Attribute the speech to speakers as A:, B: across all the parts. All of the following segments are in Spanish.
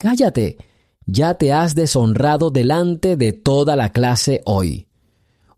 A: «Cállate, ya te has deshonrado delante de toda la clase hoy».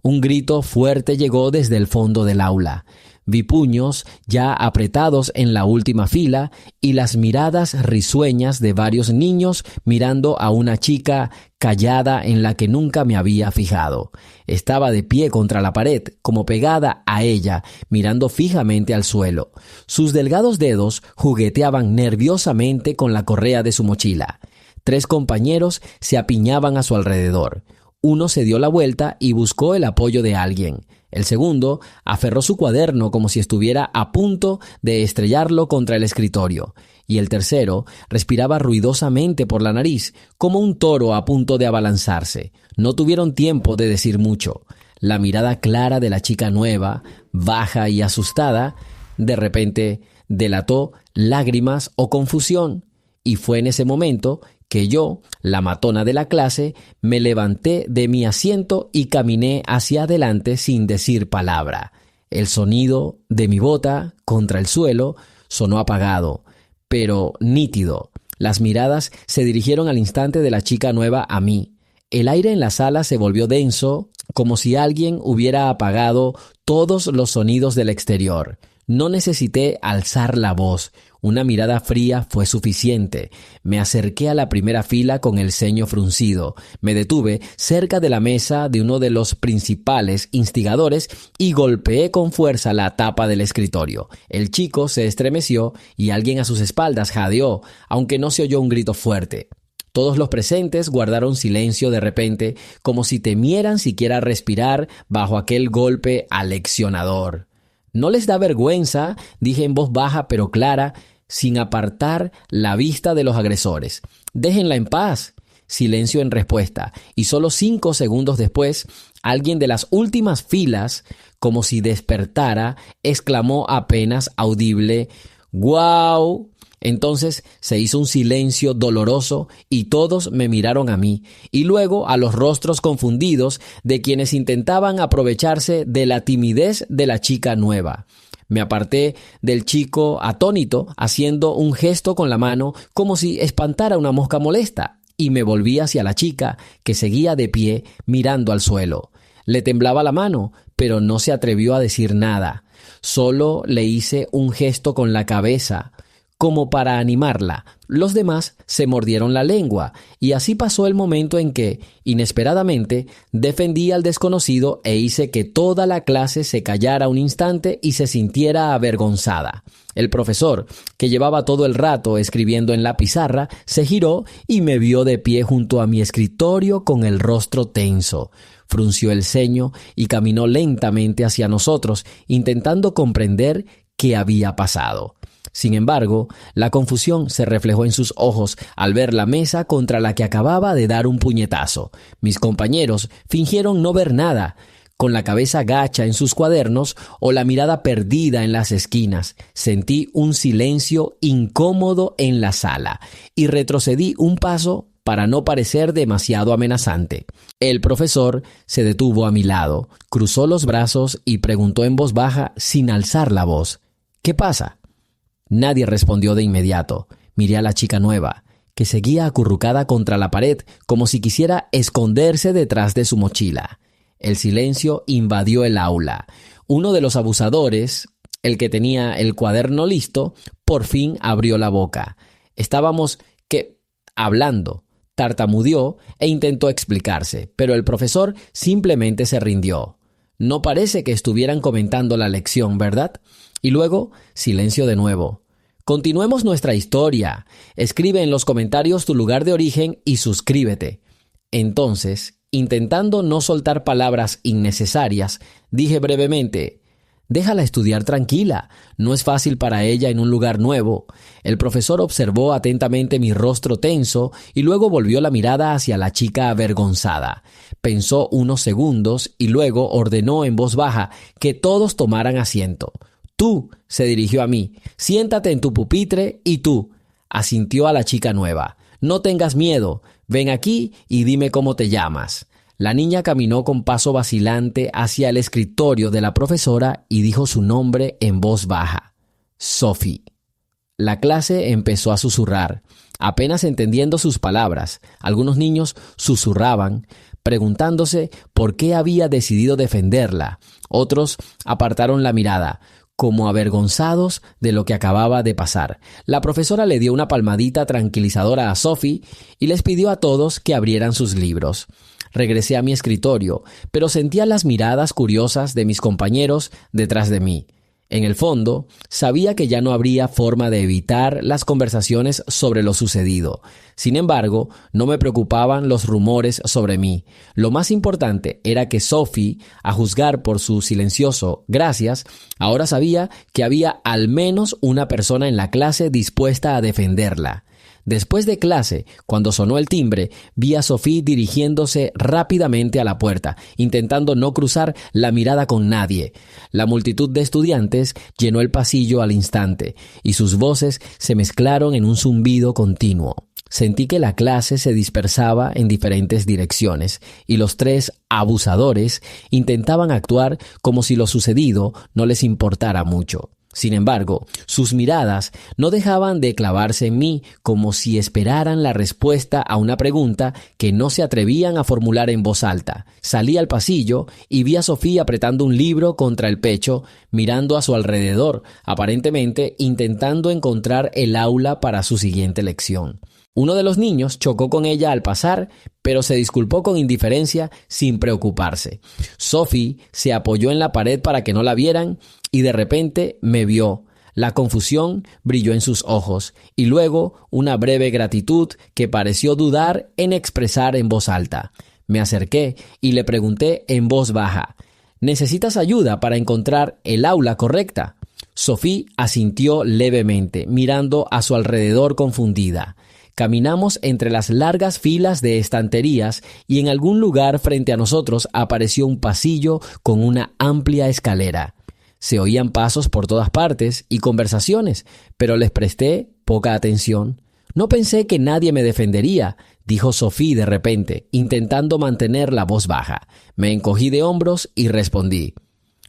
A: Un grito fuerte llegó desde el fondo del aula. Vi puños ya apretados en la última fila y las miradas risueñas de varios niños mirando a una chica callada en la que nunca me había fijado. Estaba de pie contra la pared, como pegada a ella, mirando fijamente al suelo. Sus delgados dedos jugueteaban nerviosamente con la correa de su mochila. 3 compañeros se apiñaban a su alrededor. Uno se dio la vuelta y buscó el apoyo de alguien. El segundo aferró su cuaderno como si estuviera a punto de estrellarlo contra el escritorio. Y el tercero respiraba ruidosamente por la nariz, como un toro a punto de abalanzarse. No tuvieron tiempo de decir mucho. La mirada clara de la chica nueva, baja y asustada, de repente delató lágrimas o confusión. Y fue en ese momento que yo, la matona de la clase, me levanté de mi asiento y caminé hacia adelante sin decir palabra. El sonido de mi bota contra el suelo sonó apagado, pero nítido. Las miradas se dirigieron al instante de la chica nueva a mí. El aire en la sala se volvió denso, como si alguien hubiera apagado todos los sonidos del exterior. No necesité alzar la voz. Una mirada fría fue suficiente. Me acerqué a la primera fila con el ceño fruncido. Me detuve cerca de la mesa de uno de los principales instigadores y golpeé con fuerza la tapa del escritorio. El chico se estremeció y alguien a sus espaldas jadeó, aunque no se oyó un grito fuerte. Todos los presentes guardaron silencio de repente, como si temieran siquiera respirar bajo aquel golpe aleccionador. «¿No les da vergüenza?», dije en voz baja pero clara, sin apartar la vista de los agresores. «Déjenla en paz». Silencio en respuesta, y solo 5 segundos después, alguien de las últimas filas, como si despertara, exclamó apenas audible: «¡Guau!». Entonces se hizo un silencio doloroso y todos me miraron a mí y luego a los rostros confundidos de quienes intentaban aprovecharse de la timidez de la chica nueva. Me aparté del chico atónito, haciendo un gesto con la mano como si espantara una mosca molesta, y me volví hacia la chica, que seguía de pie mirando al suelo. Le temblaba la mano, pero no se atrevió a decir nada. Solo le hice un gesto con la cabeza, como para animarla. Los demás se mordieron la lengua, y así pasó el momento en que, inesperadamente, defendí al desconocido e hice que toda la clase se callara un instante y se sintiera avergonzada. El profesor, que llevaba todo el rato escribiendo en la pizarra, se giró y me vio de pie junto a mi escritorio con el rostro tenso. Frunció el ceño y caminó lentamente hacia nosotros, intentando comprender qué había pasado. Sin embargo, la confusión se reflejó en sus ojos al ver la mesa contra la que acababa de dar un puñetazo. Mis compañeros fingieron no ver nada, con la cabeza gacha en sus cuadernos o la mirada perdida en las esquinas. Sentí un silencio incómodo en la sala y retrocedí un paso para no parecer demasiado amenazante. El profesor se detuvo a mi lado, cruzó los brazos y preguntó en voz baja sin alzar la voz: «¿Qué pasa?». Nadie respondió de inmediato. Miré a la chica nueva, que seguía acurrucada contra la pared como si quisiera esconderse detrás de su mochila. El silencio invadió el aula. Uno de los abusadores, el que tenía el cuaderno listo, por fin abrió la boca. Estábamos hablando. Tartamudeó e intentó explicarse, pero el profesor simplemente se rindió. «No parece que estuvieran comentando la lección, ¿verdad?». Y luego, silencio de nuevo. «Continuemos nuestra historia. Escribe en los comentarios tu lugar de origen y suscríbete». Entonces, intentando no soltar palabras innecesarias, dije brevemente: «Déjala estudiar tranquila. No es fácil para ella en un lugar nuevo». El profesor observó atentamente mi rostro tenso y luego volvió la mirada hacia la chica avergonzada. Pensó unos segundos y luego ordenó en voz baja que todos tomaran asiento. «Tú», se dirigió a mí, «siéntate en tu pupitre y tú», asintió a la chica nueva. «No tengas miedo, ven aquí y dime cómo te llamas». La niña caminó con paso vacilante hacia el escritorio de la profesora y dijo su nombre en voz baja: «Sophie». La clase empezó a susurrar, apenas entendiendo sus palabras. Algunos niños susurraban, preguntándose por qué había decidido defenderla. Otros apartaron la mirada, como avergonzados de lo que acababa de pasar. La profesora le dio una palmadita tranquilizadora a Sophie y les pidió a todos que abrieran sus libros. Regresé a mi escritorio, pero sentía las miradas curiosas de mis compañeros detrás de mí. En el fondo, sabía que ya no habría forma de evitar las conversaciones sobre lo sucedido. Sin embargo, no me preocupaban los rumores sobre mí. Lo más importante era que Sophie, a juzgar por su silencioso gracias, ahora sabía que había al menos una persona en la clase dispuesta a defenderla. Después de clase, cuando sonó el timbre, vi a Sophie dirigiéndose rápidamente a la puerta, intentando no cruzar la mirada con nadie. La multitud de estudiantes llenó el pasillo al instante, y sus voces se mezclaron en un zumbido continuo. Sentí que la clase se dispersaba en diferentes direcciones, y los tres abusadores intentaban actuar como si lo sucedido no les importara mucho. Sin embargo, sus miradas no dejaban de clavarse en mí como si esperaran la respuesta a una pregunta que no se atrevían a formular en voz alta. Salí al pasillo y vi a Sofía apretando un libro contra el pecho, mirando a su alrededor, aparentemente intentando encontrar el aula para su siguiente lección. Uno de los niños chocó con ella al pasar, pero se disculpó con indiferencia sin preocuparse. Sophie se apoyó en la pared para que no la vieran y de repente me vio. La confusión brilló en sus ojos y luego una breve gratitud que pareció dudar en expresar en voz alta. Me acerqué y le pregunté en voz baja: ¿necesitas ayuda para encontrar el aula correcta? Sophie asintió levemente, mirando a su alrededor confundida. Caminamos entre las largas filas de estanterías y en algún lugar frente a nosotros apareció un pasillo con una amplia escalera. Se oían pasos por todas partes y conversaciones, pero les presté poca atención. No pensé que nadie me defendería, dijo Sophie de repente, intentando mantener la voz baja. Me encogí de hombros y respondí: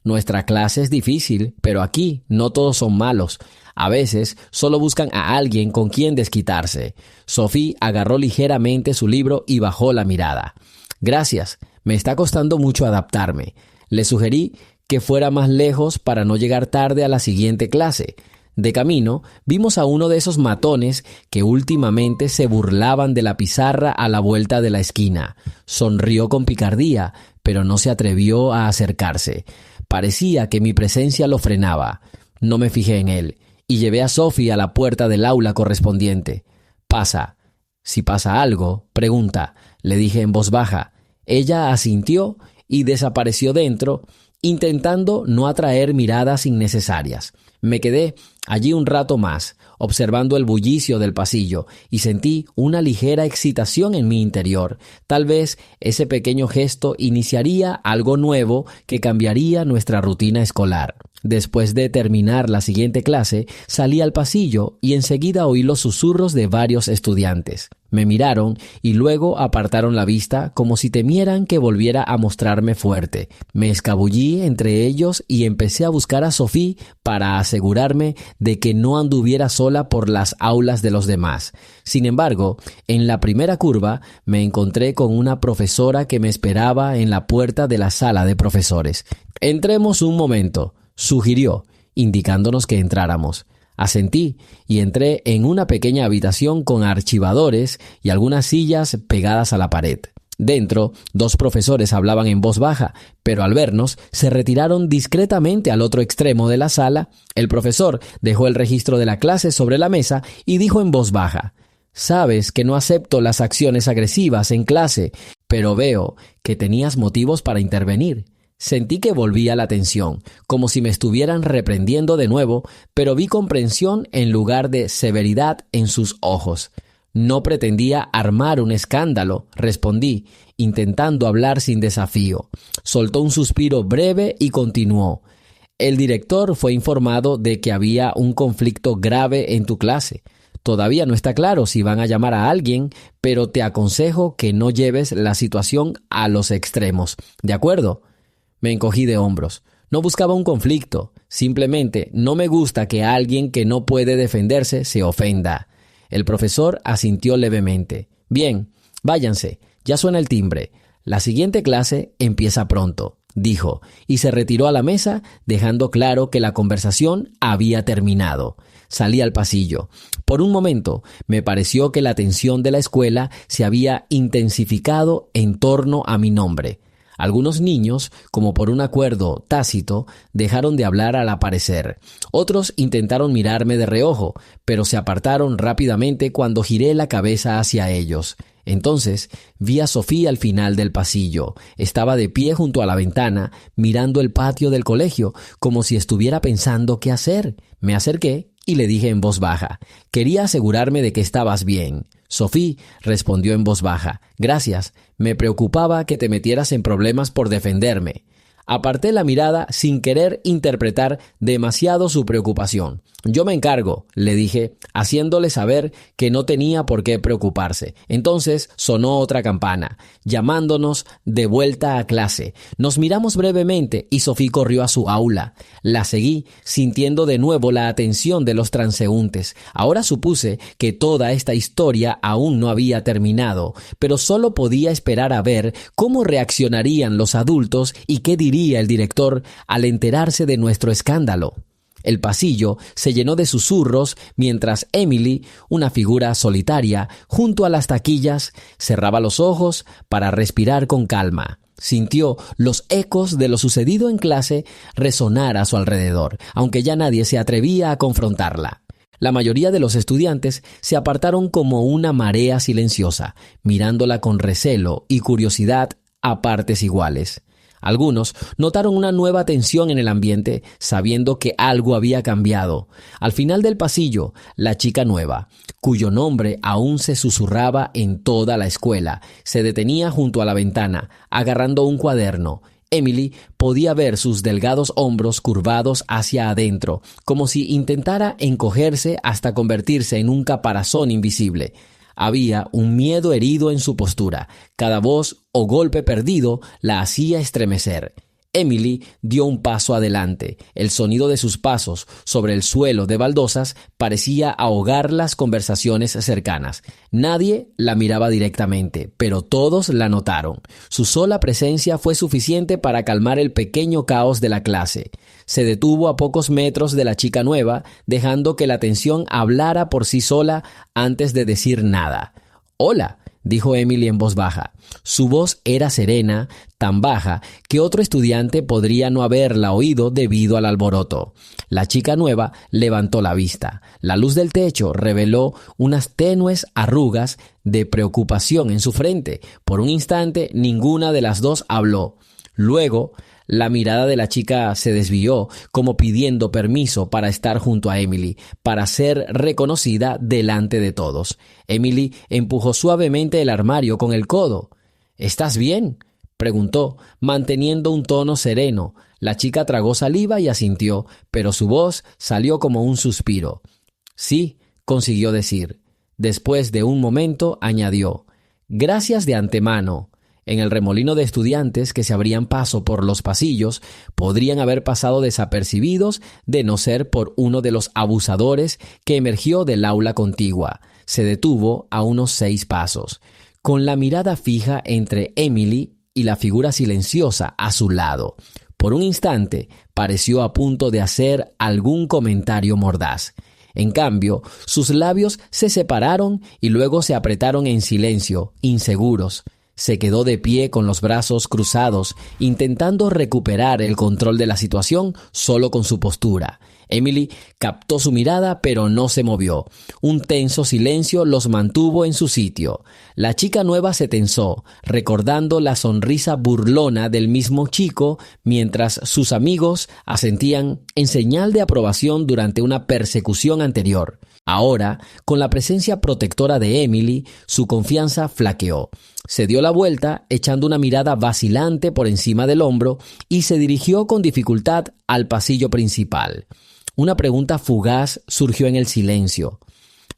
A: nuestra clase es difícil, pero aquí no todos son malos. A veces solo buscan a alguien con quien desquitarse. Sophie agarró ligeramente su libro y bajó la mirada. Gracias, me está costando mucho adaptarme. Le sugerí que fuera más lejos para no llegar tarde a la siguiente clase. De camino, vimos a uno de esos matones que últimamente se burlaban de la pizarra a la vuelta de la esquina. Sonrió con picardía, pero no se atrevió a acercarse. Parecía que mi presencia lo frenaba. No me fijé en él y llevé a Sophie a la puerta del aula correspondiente. Pasa. Si pasa algo, pregunta, le dije en voz baja. Ella asintió y desapareció dentro, intentando no atraer miradas innecesarias. Me quedé allí un rato más, observando el bullicio del pasillo, y sentí una ligera excitación en mi interior. Tal vez ese pequeño gesto iniciaría algo nuevo que cambiaría nuestra rutina escolar. Después de terminar la siguiente clase, salí al pasillo y enseguida oí los susurros de varios estudiantes. Me miraron y luego apartaron la vista como si temieran que volviera a mostrarme fuerte. Me escabullí entre ellos y empecé a buscar a Sophie para asegurarme de que no anduviera sola por las aulas de los demás. Sin embargo, en la primera curva me encontré con una profesora que me esperaba en la puerta de la sala de profesores. Entremos un momento, sugirió, indicándonos que entráramos. Asentí y entré en una pequeña habitación con archivadores y algunas sillas pegadas a la pared. Dentro, dos profesores hablaban en voz baja, pero al vernos se retiraron discretamente al otro extremo de la sala. El profesor dejó el registro de la clase sobre la mesa y dijo en voz baja: «Sabes que no acepto las acciones agresivas en clase, pero veo que tenías motivos para intervenir». Sentí que volvía la atención, como si me estuvieran reprendiendo de nuevo, pero vi comprensión en lugar de severidad en sus ojos. No pretendía armar un escándalo, respondí, intentando hablar sin desafío. Soltó un suspiro breve y continuó: el director fue informado de que había un conflicto grave en tu clase. Todavía no está claro si van a llamar a alguien, pero te aconsejo que no lleves la situación a los extremos. ¿De acuerdo? Me encogí de hombros. No buscaba un conflicto, simplemente no me gusta que alguien que no puede defenderse se ofenda. El profesor asintió levemente. Bien, váyanse, ya suena el timbre. La siguiente clase empieza pronto, dijo, y se retiró a la mesa, dejando claro que la conversación había terminado. Salí al pasillo. Por un momento me pareció que la tensión de la escuela se había intensificado en torno a mi nombre. Algunos niños, como por un acuerdo tácito, dejaron de hablar al aparecer. Otros intentaron mirarme de reojo, pero se apartaron rápidamente cuando giré la cabeza hacia ellos. Entonces vi a Sofía al final del pasillo. Estaba de pie junto a la ventana, mirando el patio del colegio, como si estuviera pensando qué hacer. Me acerqué y le dije en voz baja: «Quería asegurarme de que estabas bien». «Sofía», respondió en voz baja, «gracias, me preocupaba que te metieras en problemas por defenderme». Aparté la mirada sin querer interpretar demasiado su preocupación. «Yo me encargo», le dije, haciéndole saber que no tenía por qué preocuparse. Entonces sonó otra campana, llamándonos de vuelta a clase. Nos miramos brevemente y Sofía corrió a su aula. La seguí, sintiendo de nuevo la atención de los transeúntes. Ahora supuse que toda esta historia aún no había terminado, pero solo podía esperar a ver cómo reaccionarían los adultos y qué dirían el director al enterarse de nuestro escándalo. El pasillo se llenó de susurros mientras Emily, una figura solitaria, junto a las taquillas, cerraba los ojos para respirar con calma. Sintió los ecos de lo sucedido en clase resonar a su alrededor, aunque ya nadie se atrevía a confrontarla. La mayoría de los estudiantes se apartaron como una marea silenciosa, mirándola con recelo y curiosidad a partes iguales. Algunos notaron una nueva tensión en el ambiente, sabiendo que algo había cambiado. Al final del pasillo, la chica nueva, cuyo nombre aún se susurraba en toda la escuela, se detenía junto a la ventana, agarrando un cuaderno. Emily podía ver sus delgados hombros curvados hacia adentro, como si intentara encogerse hasta convertirse en un caparazón invisible. Había un miedo herido en su postura. Cada voz o golpe perdido la hacía estremecer. Emily dio un paso adelante. El sonido de sus pasos sobre el suelo de baldosas parecía ahogar las conversaciones cercanas. Nadie la miraba directamente, pero todos la notaron. Su sola presencia fue suficiente para calmar el pequeño caos de la clase. Se detuvo a pocos metros de la chica nueva, dejando que la tensión hablara por sí sola antes de decir nada. «Hola», dijo Emily en voz baja. Su voz era serena, tan baja que otro estudiante podría no haberla oído debido al alboroto. La chica nueva levantó la vista. La luz del techo reveló unas tenues arrugas de preocupación en su frente. Por un instante, ninguna de las dos habló. Luego, la mirada de la chica se desvió, como pidiendo permiso para estar junto a Emily, para ser reconocida delante de todos. Emily empujó suavemente el armario con el codo. «¿Estás bien?», preguntó, manteniendo un tono sereno. La chica tragó saliva y asintió, pero su voz salió como un suspiro. «Sí», consiguió decir. Después de un momento, añadió: «Gracias de antemano». En el remolino de estudiantes que se abrían paso por los pasillos, podrían haber pasado desapercibidos de no ser por uno de los abusadores que emergió del aula contigua. Se detuvo a unos 6 pasos, con la mirada fija entre Emily y la figura silenciosa a su lado. Por un instante pareció a punto de hacer algún comentario mordaz. En cambio, sus labios se separaron y luego se apretaron en silencio, inseguros. Se quedó de pie con los brazos cruzados, intentando recuperar el control de la situación solo con su postura. Emily captó su mirada, pero no se movió. Un tenso silencio los mantuvo en su sitio. La chica nueva se tensó, recordando la sonrisa burlona del mismo chico, mientras sus amigos asentían en señal de aprobación durante una persecución anterior. Ahora, con la presencia protectora de Emily, su confianza flaqueó. Se dio la vuelta, echando una mirada vacilante por encima del hombro, y se dirigió con dificultad al pasillo principal. Una pregunta fugaz surgió en el silencio.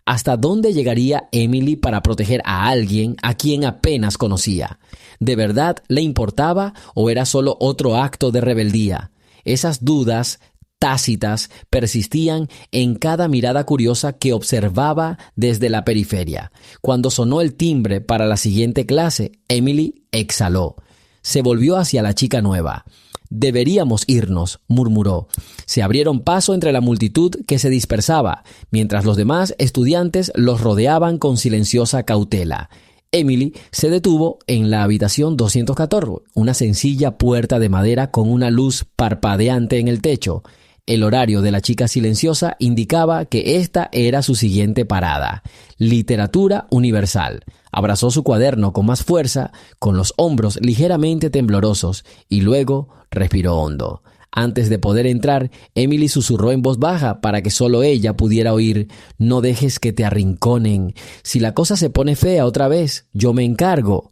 A: ¿Hasta dónde llegaría Emily para proteger a alguien a quien apenas conocía? ¿De verdad le importaba o era solo otro acto de rebeldía? Esas dudas tácitas persistían en cada mirada curiosa que observaba desde la periferia. Cuando sonó el timbre para la siguiente clase, Emily exhaló. Se volvió hacia la chica nueva. «Deberíamos irnos», murmuró. Se abrieron paso entre la multitud que se dispersaba, mientras los demás estudiantes los rodeaban con silenciosa cautela. Emily se detuvo en la habitación 214, una sencilla puerta de madera con una luz parpadeante en el techo. El horario de la chica silenciosa indicaba que esta era su siguiente parada. Literatura universal. Abrazó su cuaderno con más fuerza, con los hombros ligeramente temblorosos, y luego respiró hondo. Antes de poder entrar, Emily susurró en voz baja para que solo ella pudiera oír: «No dejes que te arrinconen. Si la cosa se pone fea otra vez, yo me encargo».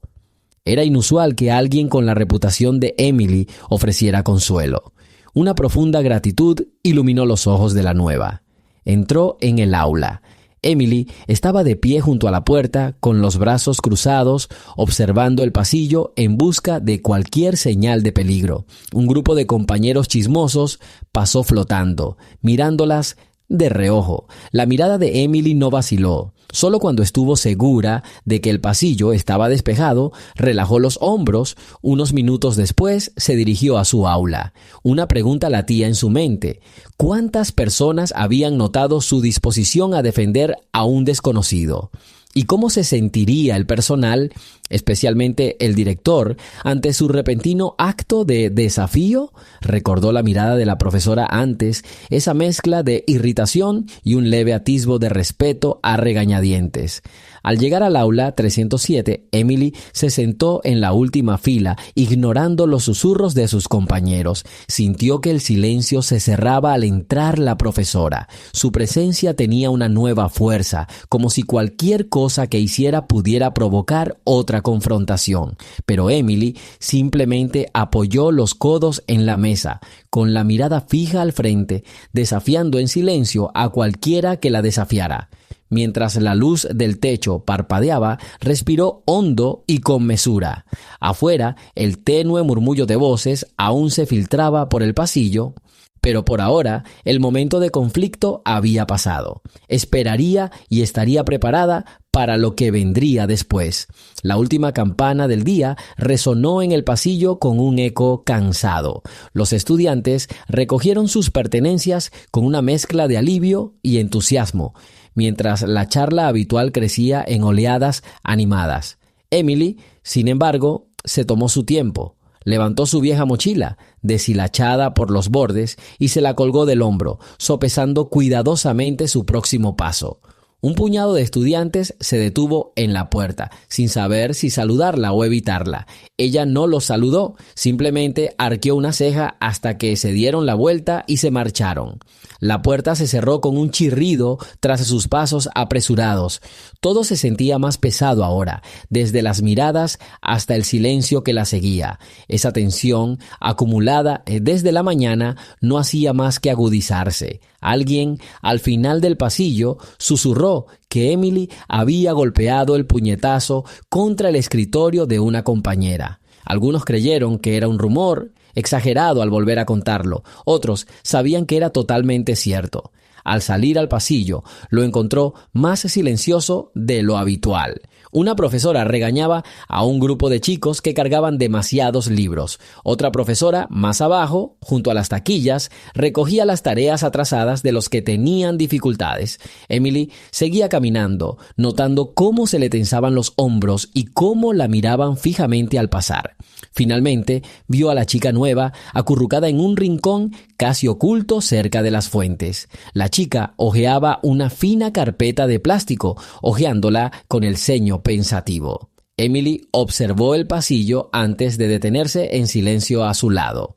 A: Era inusual que alguien con la reputación de Emily ofreciera consuelo. Una profunda gratitud iluminó los ojos de la nueva. Entró en el aula. Emily estaba de pie junto a la puerta, con los brazos cruzados, observando el pasillo en busca de cualquier señal de peligro. Un grupo de compañeros chismosos pasó flotando, mirándolas de reojo. La mirada de Emily no vaciló. Solo cuando estuvo segura de que el pasillo estaba despejado, relajó los hombros. Unos minutos después se dirigió a su aula. Una pregunta latía en su mente. ¿Cuántas personas habían notado su disposición a defender a un desconocido? ¿Y cómo se sentiría el personal, especialmente el director, ante su repentino acto de desafío? Recordó la mirada de la profesora antes, esa mezcla de irritación y un leve atisbo de respeto a regañadientes. Al llegar al aula 307, Emily se sentó en la última fila, ignorando los susurros de sus compañeros. Sintió que el silencio se cerraba al entrar la profesora. Su presencia tenía una nueva fuerza, como si cualquier cosa que hiciera pudiera provocar otra confrontación. Pero Emily simplemente apoyó los codos en la mesa, con la mirada fija al frente, desafiando en silencio a cualquiera que la desafiara. Mientras la luz del techo parpadeaba, respiró hondo y con mesura. Afuera, el tenue murmullo de voces aún se filtraba por el pasillo, pero por ahora el momento de conflicto había pasado. Esperaría y estaría preparada para lo que vendría después. La última campana del día resonó en el pasillo con un eco cansado. Los estudiantes recogieron sus pertenencias con una mezcla de alivio y entusiasmo, mientras la charla habitual crecía en oleadas animadas. Emily, sin embargo, se tomó su tiempo. Levantó su vieja mochila, deshilachada por los bordes, y se la colgó del hombro, sopesando cuidadosamente su próximo paso. Un puñado de estudiantes se detuvo en la puerta, sin saber si saludarla o evitarla. Ella no los saludó, simplemente arqueó una ceja hasta que se dieron la vuelta y se marcharon. La puerta se cerró con un chirrido tras sus pasos apresurados. Todo se sentía más pesado ahora, desde las miradas hasta el silencio que la seguía. Esa tensión, acumulada desde la mañana, no hacía más que agudizarse. Alguien, al final del pasillo, susurró que Emily había golpeado el puñetazo contra el escritorio de una compañera. Algunos creyeron que era un rumor, exagerado al volver a contarlo. Otros sabían que era totalmente cierto. Al salir al pasillo, lo encontró más silencioso de lo habitual. Una profesora regañaba a un grupo de chicos que cargaban demasiados libros. Otra profesora, más abajo, junto a las taquillas, recogía las tareas atrasadas de los que tenían dificultades. Emily seguía caminando, notando cómo se le tensaban los hombros y cómo la miraban fijamente al pasar. Finalmente, vio a la chica nueva acurrucada en un rincón casi oculto cerca de las fuentes. La chica hojeaba una fina carpeta de plástico, hojeándola con el ceño pensativo. Emily observó el pasillo antes de detenerse en silencio a su lado.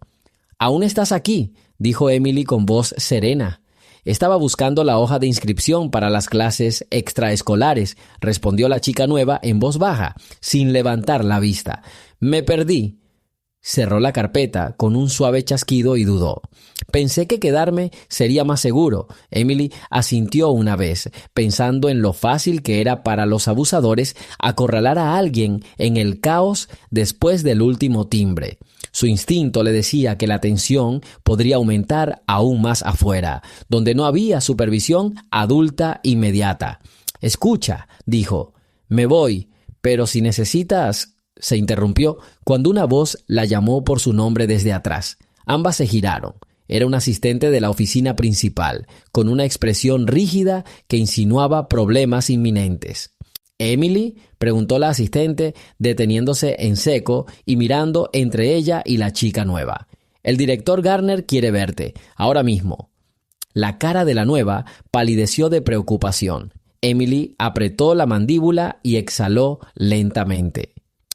A: «¿Aún estás aquí?», dijo Emily con voz serena. «Estaba buscando la hoja de inscripción para las clases extraescolares», respondió la chica nueva en voz baja, sin levantar la vista. «Me perdí». Cerró la carpeta con un suave chasquido y dudó. Pensé que quedarme sería más seguro. Emily asintió una vez, pensando en lo fácil que era para los abusadores acorralar a alguien en el caos después del último timbre. Su instinto le decía que la tensión podría aumentar aún más afuera, donde no había supervisión adulta inmediata. «Escucha», dijo, «me voy, pero si necesitas...» Se interrumpió cuando una voz la llamó por su nombre desde atrás. Ambas se giraron. Era un asistente de la oficina principal, con una expresión rígida que insinuaba problemas inminentes. «¿Emily?», preguntó la asistente, deteniéndose en seco y mirando entre ella y la chica nueva. «El director Garner quiere verte, ahora mismo». La cara de la nueva palideció de preocupación. Emily apretó la mandíbula y exhaló lentamente.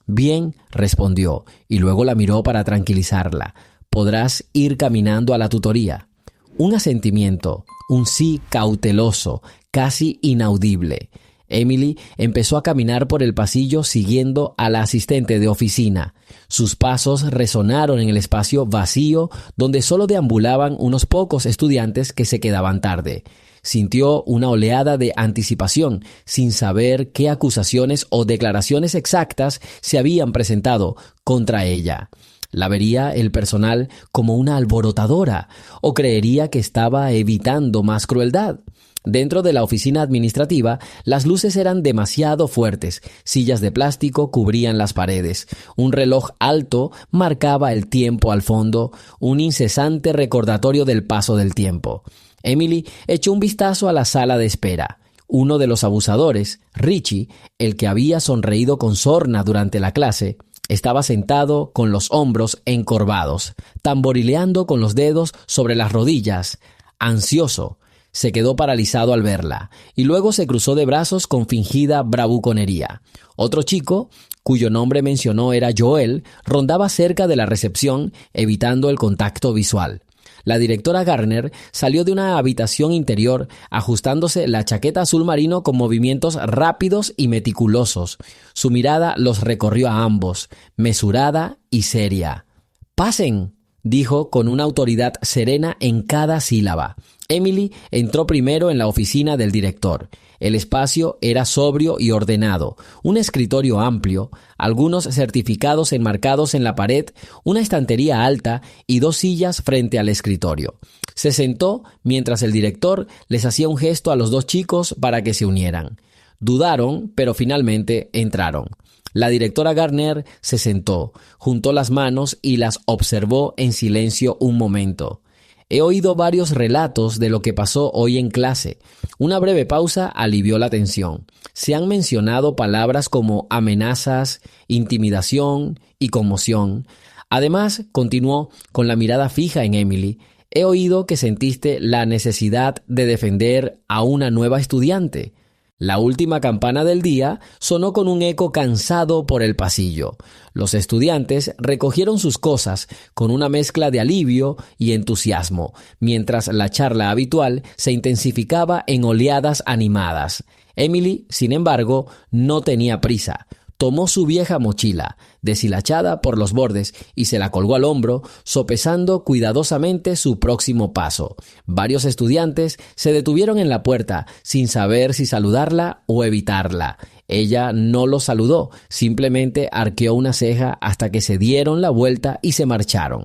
A: «Bien», respondió, y luego la miró para tranquilizarla. «Podrás ir caminando a la tutoría». Un asentimiento, un sí cauteloso, casi inaudible. Emily empezó a caminar por el pasillo siguiendo a la asistente de oficina. Sus pasos resonaron en el espacio vacío donde solo deambulaban unos pocos estudiantes que se quedaban tarde. Sintió una oleada de anticipación, sin saber qué acusaciones o declaraciones exactas se habían presentado contra ella. ¿La vería el personal como una alborotadora o creería que estaba evitando más crueldad? Dentro de la oficina administrativa, las luces eran demasiado fuertes, sillas de plástico cubrían las paredes, un reloj alto marcaba el tiempo al fondo, un incesante recordatorio del paso del tiempo. Emily echó un vistazo a la sala de espera. Uno de los abusadores, Richie, el que había sonreído con sorna durante la clase, estaba sentado con los hombros encorvados, tamborileando con los dedos sobre las rodillas, ansioso. Se quedó paralizado al verla, y luego se cruzó de brazos con fingida bravuconería. Otro chico, cuyo nombre mencionó era Joel, rondaba cerca de la recepción, evitando el contacto visual. La directora Garner salió de una habitación interior, ajustándose la chaqueta azul marino con movimientos rápidos y meticulosos. Su mirada los recorrió a ambos, mesurada y seria. «¡Pasen!», dijo con una autoridad serena en cada sílaba. Emily entró primero en la oficina del director. El espacio era sobrio y ordenado, un escritorio amplio, algunos certificados enmarcados en la pared, una estantería alta y 2 sillas frente al escritorio. Se sentó mientras el director les hacía un gesto a los 2 chicos para que se unieran. Dudaron, pero finalmente entraron. La directora Garner se sentó, juntó las manos y las observó en silencio un momento. «He oído varios relatos de lo que pasó hoy en clase». Una breve pausa alivió la tensión. Se han mencionado palabras como amenazas, intimidación y conmoción. Además, continuó con la mirada fija en Emily, «he oído que sentiste la necesidad de defender a una nueva estudiante». La última campana del día sonó con un eco cansado por el pasillo. Los estudiantes recogieron sus cosas con una mezcla de alivio y entusiasmo, mientras la charla habitual se intensificaba en oleadas animadas. Emily, sin embargo, no tenía prisa. Tomó su vieja mochila, deshilachada por los bordes, y se la colgó al hombro, sopesando cuidadosamente su próximo paso. Varios estudiantes se detuvieron en la puerta, sin saber si saludarla o evitarla. Ella no los saludó, simplemente arqueó una ceja hasta que se dieron la vuelta y se marcharon.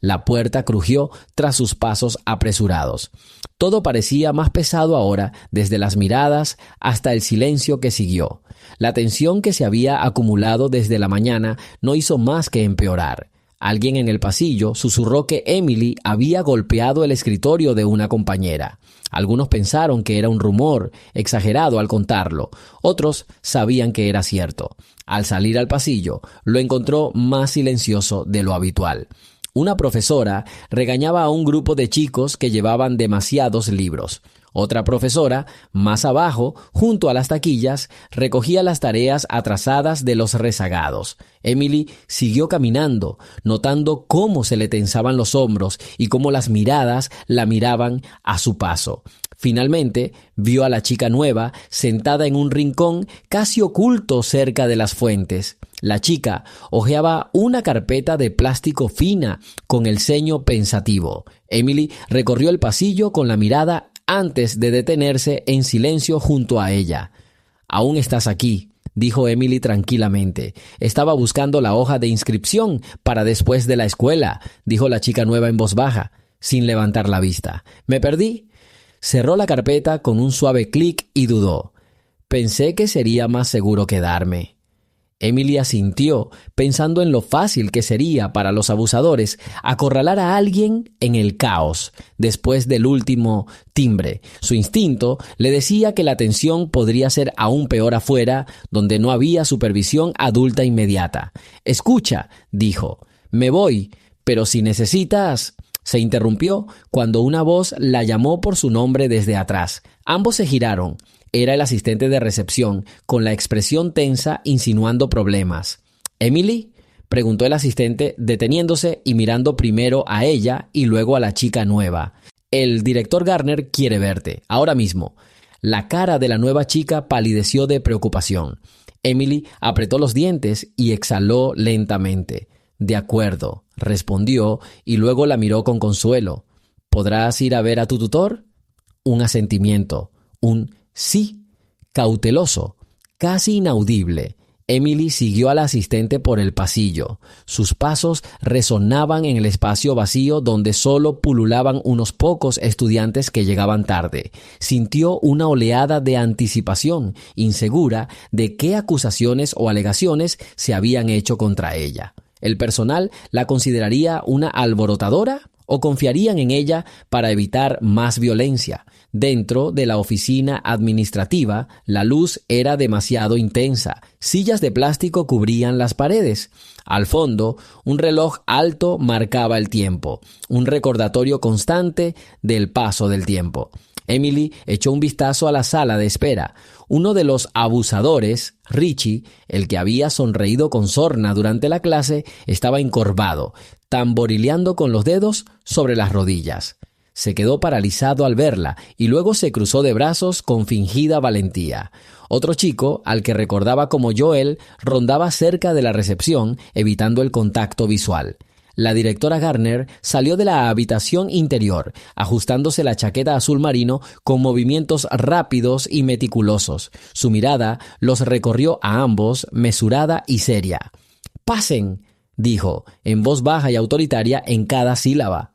A: La puerta crujió tras sus pasos apresurados. Todo parecía más pesado ahora, desde las miradas hasta el silencio que siguió. La tensión que se había acumulado desde la mañana no hizo más que empeorar. Alguien en el pasillo susurró que Emily había golpeado el escritorio de una compañera. Algunos pensaron que era un rumor, exagerado al contarlo. Otros sabían que era cierto. Al salir al pasillo, lo encontró más silencioso de lo habitual. Una profesora regañaba a un grupo de chicos que llevaban demasiados libros. Otra profesora, más abajo, junto a las taquillas, recogía las tareas atrasadas de los rezagados. Emily siguió caminando, notando cómo se le tensaban los hombros y cómo las miradas la miraban a su paso. Finalmente, vio a la chica nueva sentada en un rincón casi oculto cerca de las fuentes. La chica hojeaba una carpeta de plástico fina con el ceño pensativo. Emily recorrió el pasillo con la mirada antes de detenerse en silencio junto a ella. «Aún estás aquí», dijo Emily tranquilamente. «Estaba buscando la hoja de inscripción para después de la escuela», dijo la chica nueva en voz baja, sin levantar la vista. «¿Me perdí?» Cerró la carpeta con un suave clic y dudó. «Pensé que sería más seguro quedarme». Emily asintió, pensando en lo fácil que sería para los abusadores acorralar a alguien en el caos después del último timbre. Su instinto le decía que la tensión podría ser aún peor afuera, donde no había supervisión adulta inmediata. «Escucha», dijo, «me voy, pero si necesitas...» Se interrumpió cuando una voz la llamó por su nombre desde atrás. Ambos se giraron. Era el asistente de recepción, con la expresión tensa, insinuando problemas. «¿Emily?», preguntó el asistente, deteniéndose y mirando primero a ella y luego a la chica nueva. «El director Garner quiere verte, ahora mismo». La cara de la nueva chica palideció de preocupación. Emily apretó los dientes y exhaló lentamente. «De acuerdo», respondió y luego la miró con consuelo. «¿Podrás ir a ver a tu tutor?» Un asentimiento, un sí, cauteloso, casi inaudible. Emily siguió al asistente por el pasillo. Sus pasos resonaban en el espacio vacío donde solo pululaban unos pocos estudiantes que llegaban tarde. Sintió una oleada de anticipación, insegura de qué acusaciones o alegaciones se habían hecho contra ella. ¿El personal la consideraría una alborotadora o confiarían en ella para evitar más violencia? Dentro de la oficina administrativa, la luz era demasiado intensa. Sillas de plástico cubrían las paredes. Al fondo, un reloj alto marcaba el tiempo, un recordatorio constante del paso del tiempo. Emily echó un vistazo a la sala de espera. Uno de los abusadores, Richie, el que había sonreído con sorna durante la clase, estaba encorvado, tamborileando con los dedos sobre las rodillas. Se quedó paralizado al verla y luego se cruzó de brazos con fingida valentía. Otro chico, al que recordaba como Joel, rondaba cerca de la recepción, evitando el contacto visual. La directora Garner salió de la habitación interior, ajustándose la chaqueta azul marino con movimientos rápidos y meticulosos. Su mirada los recorrió a ambos, mesurada y seria. «¡Pasen!», dijo, en voz baja y autoritaria en cada sílaba.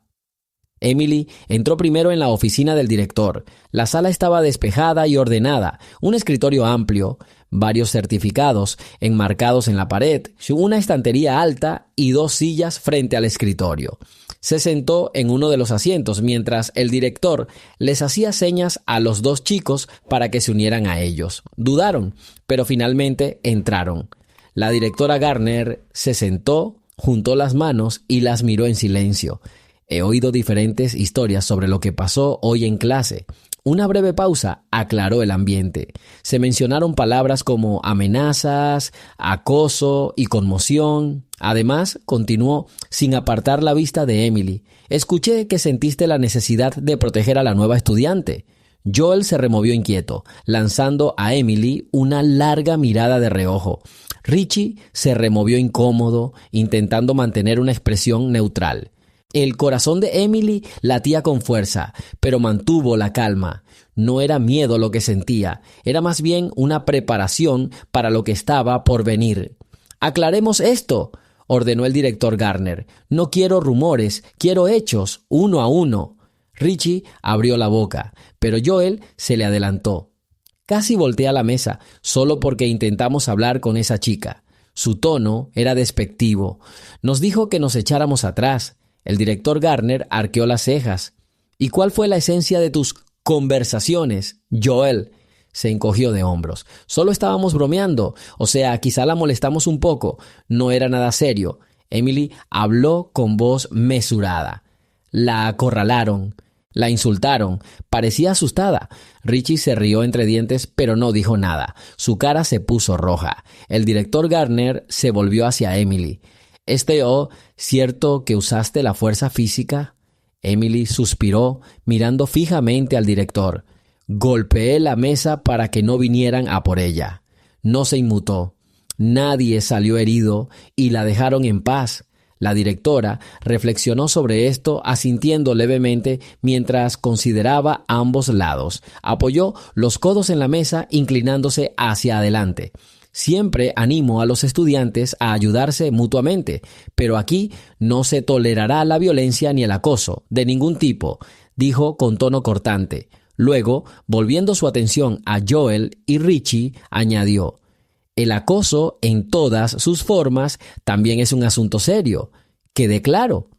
A: Emily entró primero en la oficina del director. La sala estaba despejada y ordenada, un escritorio amplio, varios certificados enmarcados en la pared, una estantería alta y 2 sillas frente al escritorio. Se sentó en uno de los asientos mientras el director les hacía señas a los 2 chicos para que se unieran a ellos. Dudaron, pero finalmente entraron. La directora Garner se sentó, juntó las manos y las miró en silencio. «He oído diferentes historias sobre lo que pasó hoy en clase». Una breve pausa aclaró el ambiente. Se mencionaron palabras como amenazas, acoso y conmoción. Además, continuó, sin apartar la vista de Emily, «escuché que sentiste la necesidad de proteger a la nueva estudiante». Joel se removió inquieto, lanzando a Emily una larga mirada de reojo. Richie se removió incómodo, intentando mantener una expresión neutral. El corazón de Emily latía con fuerza, pero mantuvo la calma. No era miedo lo que sentía, era más bien una preparación para lo que estaba por venir. «Aclaremos esto», ordenó el director Garner. «No quiero rumores, quiero hechos, uno a uno». Richie abrió la boca, pero Joel se le adelantó. Casi volteé a la mesa, solo porque intentamos hablar con esa chica. Su tono era despectivo. Nos dijo que nos echáramos atrás. El director Garner arqueó las cejas. «¿Y cuál fue la esencia de tus conversaciones, Joel?» Se encogió de hombros. «Solo estábamos bromeando. O sea, quizá la molestamos un poco. No era nada serio». Emily habló con voz mesurada. «La acorralaron. La insultaron. Parecía asustada». Richie se rió entre dientes, pero no dijo nada. Su cara se puso roja. El director Garner se volvió hacia Emily. «¿Es cierto que usaste la fuerza física?» Emily suspiró, mirando fijamente al director. «Golpeé la mesa para que no vinieran a por ella». No se inmutó. Nadie salió herido y la dejaron en paz. La directora reflexionó sobre esto asintiendo levemente mientras consideraba ambos lados. Apoyó los codos en la mesa inclinándose hacia adelante. Siempre animo a los estudiantes a ayudarse mutuamente, pero aquí no se tolerará la violencia ni el acoso, de ningún tipo, dijo con tono cortante. Luego, volviendo su atención a Joel y Richie, añadió: el acoso en todas sus formas también es un asunto serio. Quede claro.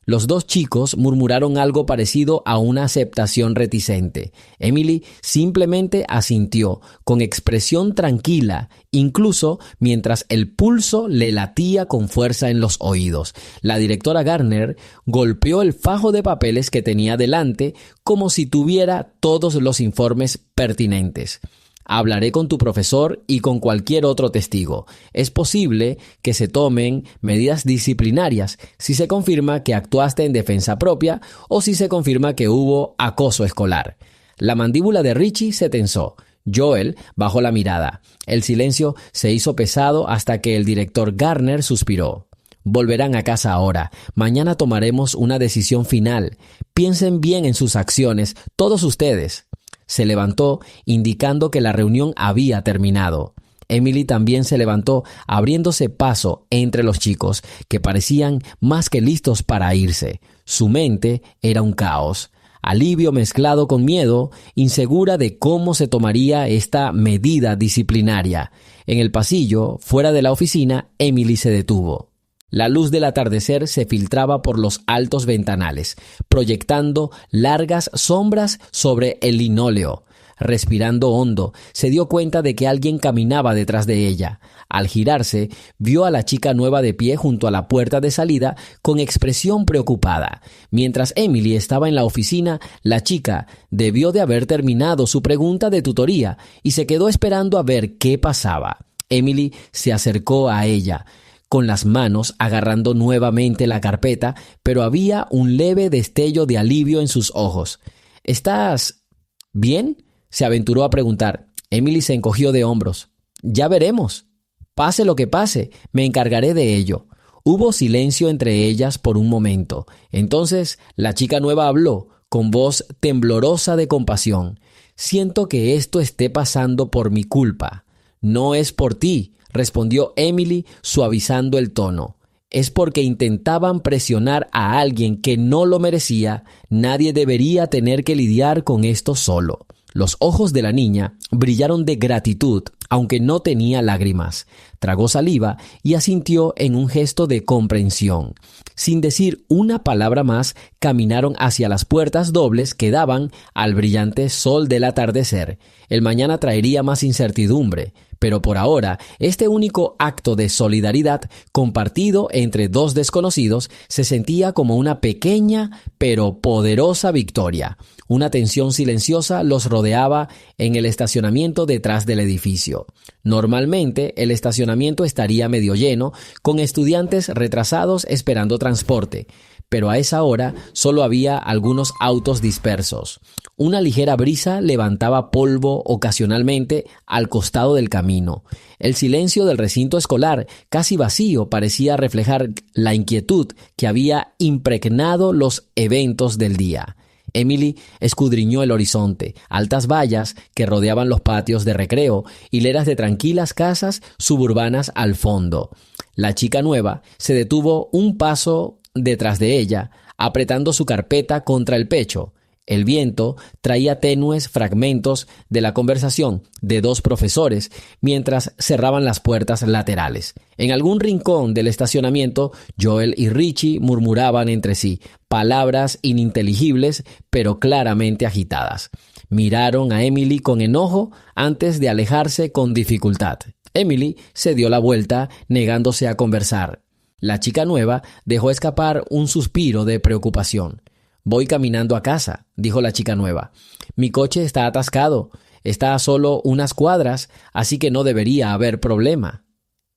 A: Los dos chicos murmuraron algo parecido a una aceptación reticente. Emily simplemente asintió, con expresión tranquila, incluso mientras el pulso le latía con fuerza en los oídos. La directora Garner golpeó el fajo de papeles que tenía delante como si tuviera todos los informes pertinentes. Hablaré con tu profesor y con cualquier otro testigo. Es posible que se tomen medidas disciplinarias si se confirma que actuaste en defensa propia o si se confirma que hubo acoso escolar. La mandíbula de Richie se tensó. Joel bajó la mirada. El silencio se hizo pesado hasta que el director Garner suspiró. Volverán a casa ahora. Mañana tomaremos una decisión final. Piensen bien en sus acciones, todos ustedes. Se levantó, indicando que la reunión había terminado. Emily también se levantó, abriéndose paso entre los chicos, que parecían más que listos para irse. Su mente era un caos. Alivio mezclado con miedo, insegura de cómo se tomaría esta medida disciplinaria. En el pasillo, fuera de la oficina, Emily se detuvo. La luz del atardecer se filtraba por los altos ventanales, proyectando largas sombras sobre el linóleo. Respirando hondo, se dio cuenta de que alguien caminaba detrás de ella. Al girarse, vio a la chica nueva de pie junto a la puerta de salida con expresión preocupada. Mientras Emily estaba en la oficina, la chica debió de haber terminado su pregunta de tutoría y se quedó esperando a ver qué pasaba. Emily se acercó a ella, con las manos agarrando nuevamente la carpeta, pero había un leve destello de alivio en sus ojos. ¿Estás bien?, se aventuró a preguntar. Emily se encogió de hombros. Ya veremos. Pase lo que pase, me encargaré de ello. Hubo silencio entre ellas por un momento. Entonces la chica nueva habló, con voz temblorosa de compasión. Siento que esto esté pasando por mi culpa. No es por ti, respondió Emily suavizando el tono. Es porque intentaban presionar a alguien que no lo merecía. Nadie debería tener que lidiar con esto solo. Los ojos de la niña brillaron de gratitud, aunque no tenía lágrimas. Tragó saliva y asintió en un gesto de comprensión. Sin decir una palabra más, caminaron hacia las puertas dobles que daban al brillante sol del atardecer. El mañana traería más incertidumbre, pero por ahora, este único acto de solidaridad compartido entre dos desconocidos se sentía como una pequeña pero poderosa victoria. Una tensión silenciosa los rodeaba en el estacionamiento detrás del edificio. Normalmente, el estacionamiento estaría medio lleno, con estudiantes retrasados esperando transporte, pero a esa hora solo había algunos autos dispersos. Una ligera brisa levantaba polvo ocasionalmente al costado del camino. El silencio del recinto escolar, casi vacío, parecía reflejar la inquietud que había impregnado los eventos del día. Emily escudriñó el horizonte, altas vallas que rodeaban los patios de recreo, hileras de tranquilas casas suburbanas al fondo. La chica nueva se detuvo un paso detrás de ella, apretando su carpeta contra el pecho. El viento traía tenues fragmentos de la conversación de dos profesores mientras cerraban las puertas laterales. En algún rincón del estacionamiento, Joel y Richie murmuraban entre sí, palabras ininteligibles pero claramente agitadas. Miraron a Emily con enojo antes de alejarse con dificultad. Emily se dio la vuelta, negándose a conversar. La chica nueva dejó escapar un suspiro de preocupación. Voy caminando a casa, dijo la chica nueva. Mi coche está atascado, está a solo unas cuadras, así que no debería haber problema.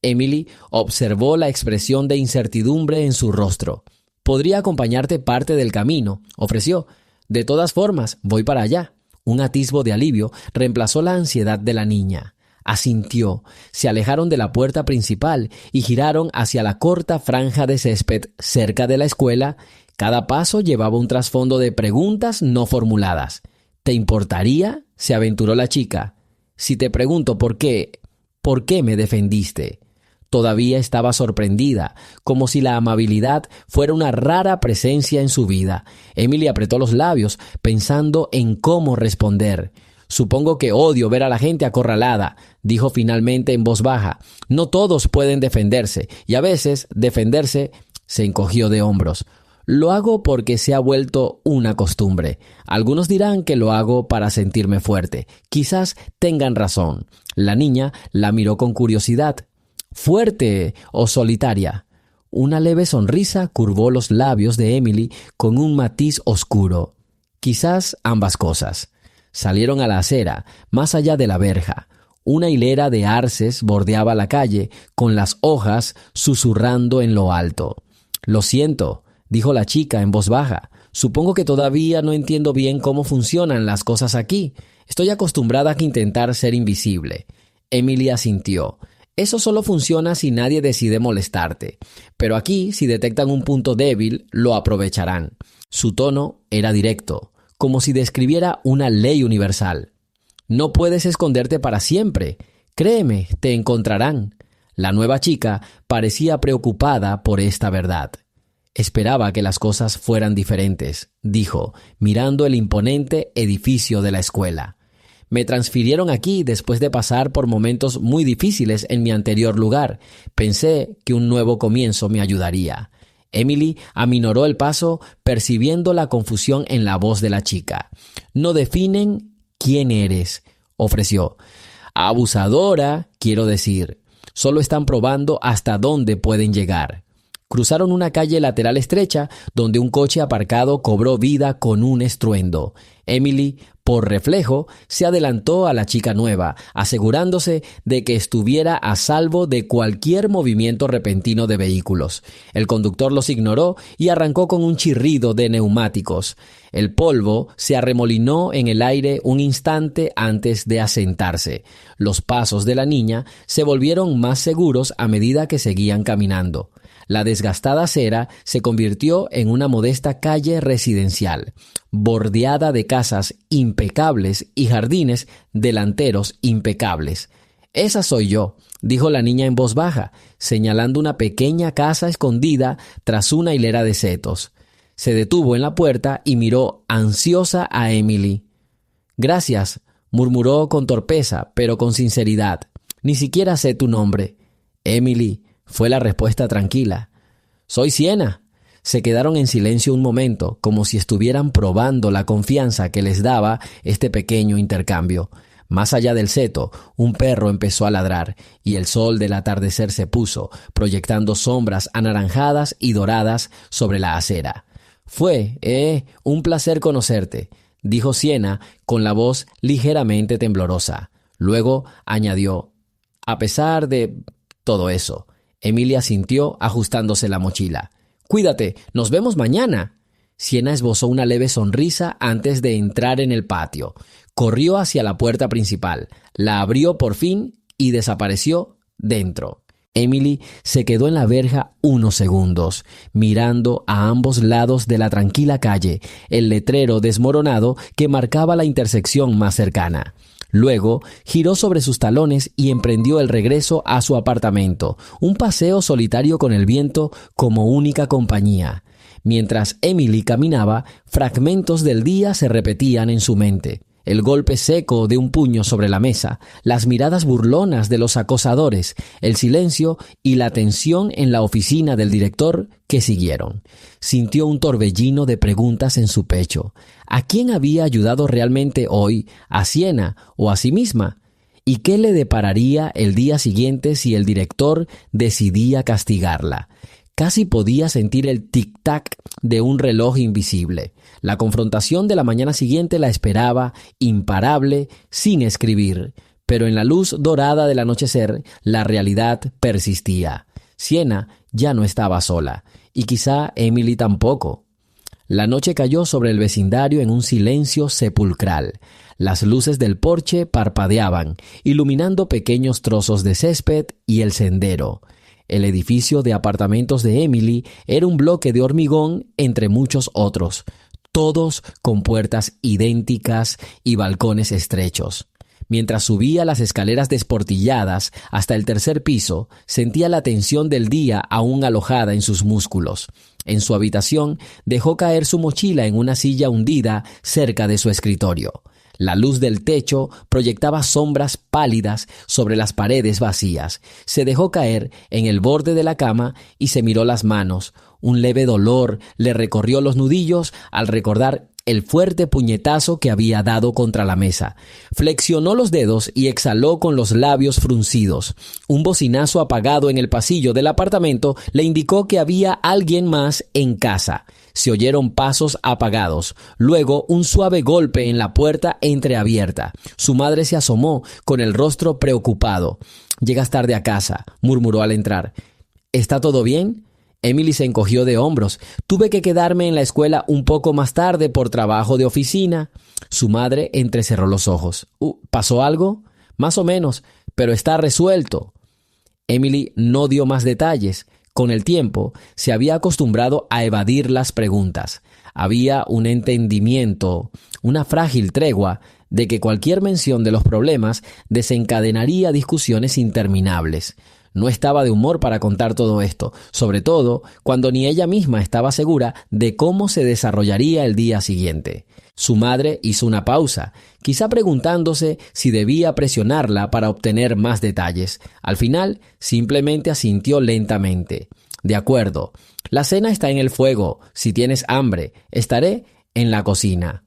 A: Emily observó la expresión de incertidumbre en su rostro. Podría acompañarte parte del camino, ofreció. De todas formas, voy para allá. Un atisbo de alivio reemplazó la ansiedad de la niña. Asintió. Se alejaron de la puerta principal y giraron hacia la corta franja de césped cerca de la escuela. Cada paso llevaba un trasfondo de preguntas no formuladas. ¿Te importaría?, se aventuró la chica. Si te pregunto ¿por qué me defendiste? Todavía estaba sorprendida, como si la amabilidad fuera una rara presencia en su vida. Emily apretó los labios, pensando en cómo responder. Supongo que odio ver a la gente acorralada, dijo finalmente en voz baja. No todos pueden defenderse, y a veces defenderse. Se encogió de hombros. Lo hago porque se ha vuelto una costumbre. Algunos dirán que lo hago para sentirme fuerte. Quizás tengan razón. La niña la miró con curiosidad. ¿Fuerte o solitaria? Una leve sonrisa curvó los labios de Emily con un matiz oscuro. Quizás ambas cosas. Salieron a la acera, más allá de la verja. Una hilera de arces bordeaba la calle, con las hojas susurrando en lo alto. Lo siento, dijo la chica en voz baja. Supongo que todavía no entiendo bien cómo funcionan las cosas aquí. Estoy acostumbrada a intentar ser invisible. Emily asintió. Eso solo funciona si nadie decide molestarte. Pero aquí, si detectan un punto débil, lo aprovecharán. Su tono era directo, como si describiera una ley universal. No puedes esconderte para siempre. Créeme, te encontrarán. La nueva chica parecía preocupada por esta verdad. Esperaba que las cosas fueran diferentes, dijo, mirando el imponente edificio de la escuela. Me transfirieron aquí después de pasar por momentos muy difíciles en mi anterior lugar. Pensé que un nuevo comienzo me ayudaría. Emily aminoró el paso, percibiendo la confusión en la voz de la chica. No definen quién eres, ofreció. Abusadora, quiero decir. Solo están probando hasta dónde pueden llegar. Cruzaron una calle lateral estrecha donde un coche aparcado cobró vida con un estruendo. Emily, por reflejo, se adelantó a la chica nueva, asegurándose de que estuviera a salvo de cualquier movimiento repentino de vehículos. El conductor los ignoró y arrancó con un chirrido de neumáticos. El polvo se arremolinó en el aire un instante antes de asentarse. Los pasos de la niña se volvieron más seguros a medida que seguían caminando. La desgastada acera se convirtió en una modesta calle residencial, bordeada de casas impecables y jardines delanteros impecables. «Esa soy yo», dijo la niña en voz baja, señalando una pequeña casa escondida tras una hilera de setos. Se detuvo en la puerta y miró ansiosa a Emily. «Gracias», murmuró con torpeza, pero con sinceridad. «Ni siquiera sé tu nombre». «Emily», fue la respuesta tranquila. «Soy Siena». Se quedaron en silencio un momento, como si estuvieran probando la confianza que les daba este pequeño intercambio. Más allá del seto, un perro empezó a ladrar, y el sol del atardecer se puso, proyectando sombras anaranjadas y doradas sobre la acera. «Fue, un placer conocerte», dijo Siena con la voz ligeramente temblorosa. Luego añadió, «a pesar de todo eso». Emilia asintió ajustándose la mochila. «Cuídate, nos vemos mañana». Siena esbozó una leve sonrisa antes de entrar en el patio. Corrió hacia la puerta principal, la abrió por fin y desapareció dentro. Emily se quedó en la verja unos segundos, mirando a ambos lados de la tranquila calle, el letrero desmoronado que marcaba la intersección más cercana. Luego giró sobre sus talones y emprendió el regreso a su apartamento, un paseo solitario con el viento como única compañía. Mientras Emily caminaba, fragmentos del día se repetían en su mente. El golpe seco de un puño sobre la mesa, las miradas burlonas de los acosadores, el silencio y la tensión en la oficina del director que siguieron. Sintió un torbellino de preguntas en su pecho. ¿A quién había ayudado realmente hoy? ¿A Siena o a sí misma? ¿Y qué le depararía el día siguiente si el director decidía castigarla? Casi podía sentir el tic-tac de un reloj invisible. La confrontación de la mañana siguiente la esperaba, imparable, sin escribir. Pero en la luz dorada del anochecer, la realidad persistía. Siena ya no estaba sola, y quizá Emily tampoco. La noche cayó sobre el vecindario en un silencio sepulcral. Las luces del porche parpadeaban, iluminando pequeños trozos de césped y el sendero. El edificio de apartamentos de Emily era un bloque de hormigón entre muchos otros, todos con puertas idénticas y balcones estrechos. Mientras subía las escaleras desportilladas hasta el tercer piso, sentía la tensión del día aún alojada en sus músculos. En su habitación, dejó caer su mochila en una silla hundida cerca de su escritorio. La luz del techo proyectaba sombras pálidas sobre las paredes vacías. Se dejó caer en el borde de la cama y se miró las manos. Un leve dolor le recorrió los nudillos al recordar el fuerte puñetazo que había dado contra la mesa. Flexionó los dedos y exhaló con los labios fruncidos. Un bocinazo apagado en el pasillo del apartamento le indicó que había alguien más en casa. Se oyeron pasos apagados. Luego, un suave golpe en la puerta entreabierta. Su madre se asomó con el rostro preocupado. «Llegas tarde a casa», murmuró al entrar. «¿Está todo bien?» Emily se encogió de hombros. «Tuve que quedarme en la escuela un poco más tarde por trabajo de oficina». Su madre entrecerró los ojos. «¿Pasó algo?» «Más o menos, pero está resuelto». Emily no dio más detalles. Con el tiempo, se había acostumbrado a evadir las preguntas. Había un entendimiento, una frágil tregua, de que cualquier mención de los problemas desencadenaría discusiones interminables. No estaba de humor para contar todo esto, sobre todo cuando ni ella misma estaba segura de cómo se desarrollaría el día siguiente. Su madre hizo una pausa, quizá preguntándose si debía presionarla para obtener más detalles. Al final, simplemente asintió lentamente. «De acuerdo, la cena está en el fuego. Si tienes hambre, estaré en la cocina».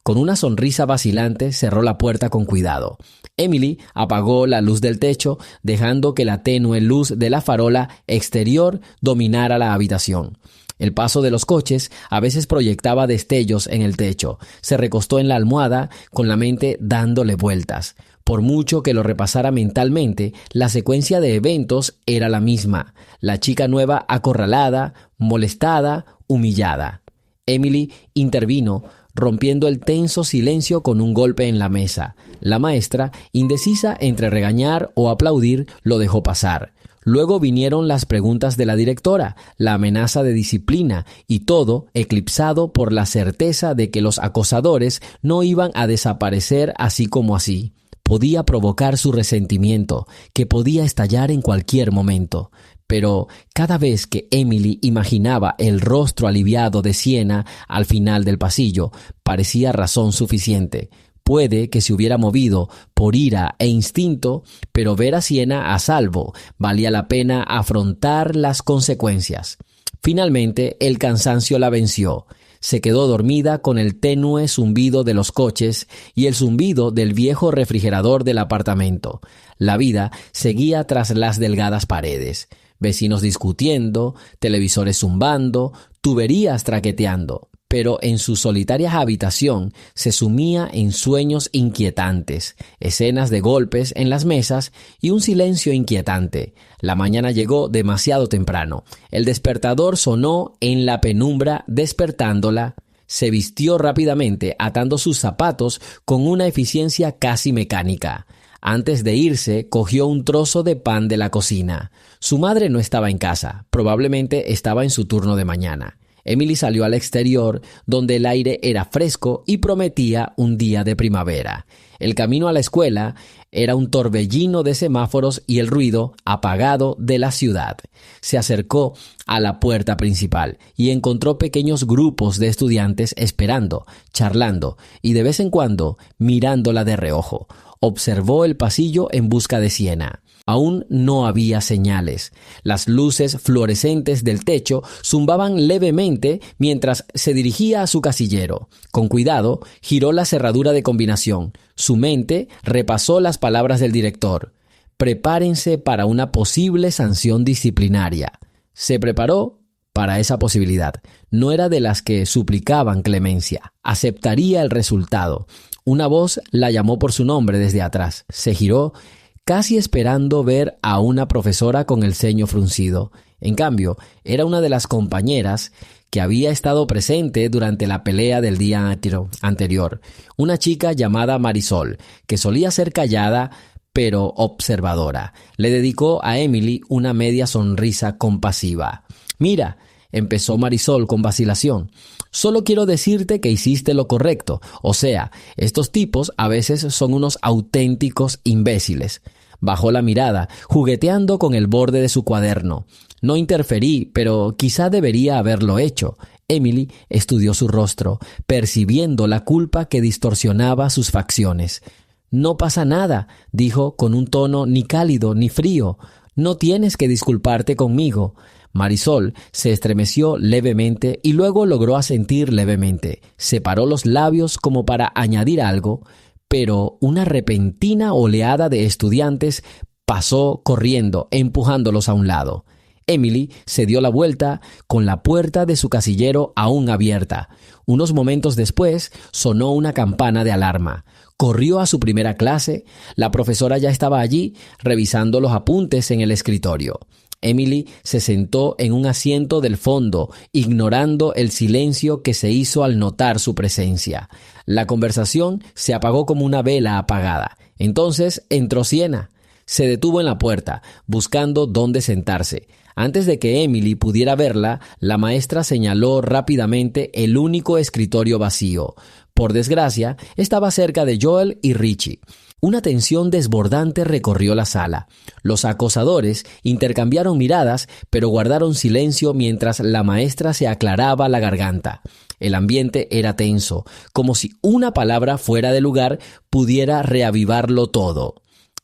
A: Con una sonrisa vacilante cerró la puerta con cuidado. Emily apagó la luz del techo, dejando que la tenue luz de la farola exterior dominara la habitación. El paso de los coches a veces proyectaba destellos en el techo. Se recostó en la almohada, con la mente dándole vueltas. Por mucho que lo repasara mentalmente, la secuencia de eventos era la misma. La chica nueva acorralada, molestada, humillada. Emily intervino, rompiendo el tenso silencio con un golpe en la mesa. La maestra, indecisa entre regañar o aplaudir, lo dejó pasar. Luego vinieron las preguntas de la directora, la amenaza de disciplina y todo eclipsado por la certeza de que los acosadores no iban a desaparecer así como así. Podía provocar su resentimiento, que podía estallar en cualquier momento. Pero cada vez que Emily imaginaba el rostro aliviado de Sienna al final del pasillo, parecía razón suficiente. Puede que se hubiera movido por ira e instinto, pero ver a Sienna a salvo valía la pena afrontar las consecuencias. Finalmente, el cansancio la venció. Se quedó dormida con el tenue zumbido de los coches y el zumbido del viejo refrigerador del apartamento. La vida seguía tras las delgadas paredes. Vecinos discutiendo, televisores zumbando, tuberías traqueteando. Pero en su solitaria habitación se sumía en sueños inquietantes, escenas de golpes en las mesas y un silencio inquietante. La mañana llegó demasiado temprano. El despertador sonó en la penumbra despertándola. Se vistió rápidamente, atando sus zapatos con una eficiencia casi mecánica. Antes de irse, cogió un trozo de pan de la cocina. Su madre no estaba en casa, probablemente estaba en su turno de mañana. Emily salió al exterior, donde el aire era fresco y prometía un día de primavera. El camino a la escuela era un torbellino de semáforos y el ruido apagado de la ciudad. Se acercó a la puerta principal y encontró pequeños grupos de estudiantes esperando, charlando y de vez en cuando mirándola de reojo. Observó el pasillo en busca de Sienna. Aún no había señales. Las luces fluorescentes del techo zumbaban levemente mientras se dirigía a su casillero. Con cuidado, giró la cerradura de combinación. Su mente repasó las palabras del director. «Prepárense para una posible sanción disciplinaria». Se preparó para esa posibilidad. No era de las que suplicaban clemencia. Aceptaría el resultado. Una voz la llamó por su nombre desde atrás. Se giró, casi esperando ver a una profesora con el ceño fruncido. En cambio, era una de las compañeras que había estado presente durante la pelea del día anterior, una chica llamada Marisol, que solía ser callada pero observadora. Le dedicó a Emily una media sonrisa compasiva. «Mira», empezó Marisol con vacilación, «solo quiero decirte que hiciste lo correcto. O sea, estos tipos a veces son unos auténticos imbéciles». Bajó la mirada, jugueteando con el borde de su cuaderno. «No interferí, pero quizá debería haberlo hecho». Emily estudió su rostro, percibiendo la culpa que distorsionaba sus facciones. «No pasa nada», dijo con un tono ni cálido ni frío. «No tienes que disculparte conmigo». Marisol se estremeció levemente y luego logró asentir levemente. Separó los labios como para añadir algo, pero una repentina oleada de estudiantes pasó corriendo, empujándolos a un lado. Emily se dio la vuelta con la puerta de su casillero aún abierta. Unos momentos después sonó una campana de alarma. Corrió a su primera clase. La profesora ya estaba allí, revisando los apuntes en el escritorio. Emily se sentó en un asiento del fondo, ignorando el silencio que se hizo al notar su presencia. La conversación se apagó como una vela apagada. Entonces entró Siena. Se detuvo en la puerta, buscando dónde sentarse. Antes de que Emily pudiera verla, la maestra señaló rápidamente el único escritorio vacío. Por desgracia, estaba cerca de Joel y Richie. Una tensión desbordante recorrió la sala. Los acosadores intercambiaron miradas, pero guardaron silencio mientras la maestra se aclaraba la garganta. El ambiente era tenso, como si una palabra fuera de lugar pudiera reavivarlo todo.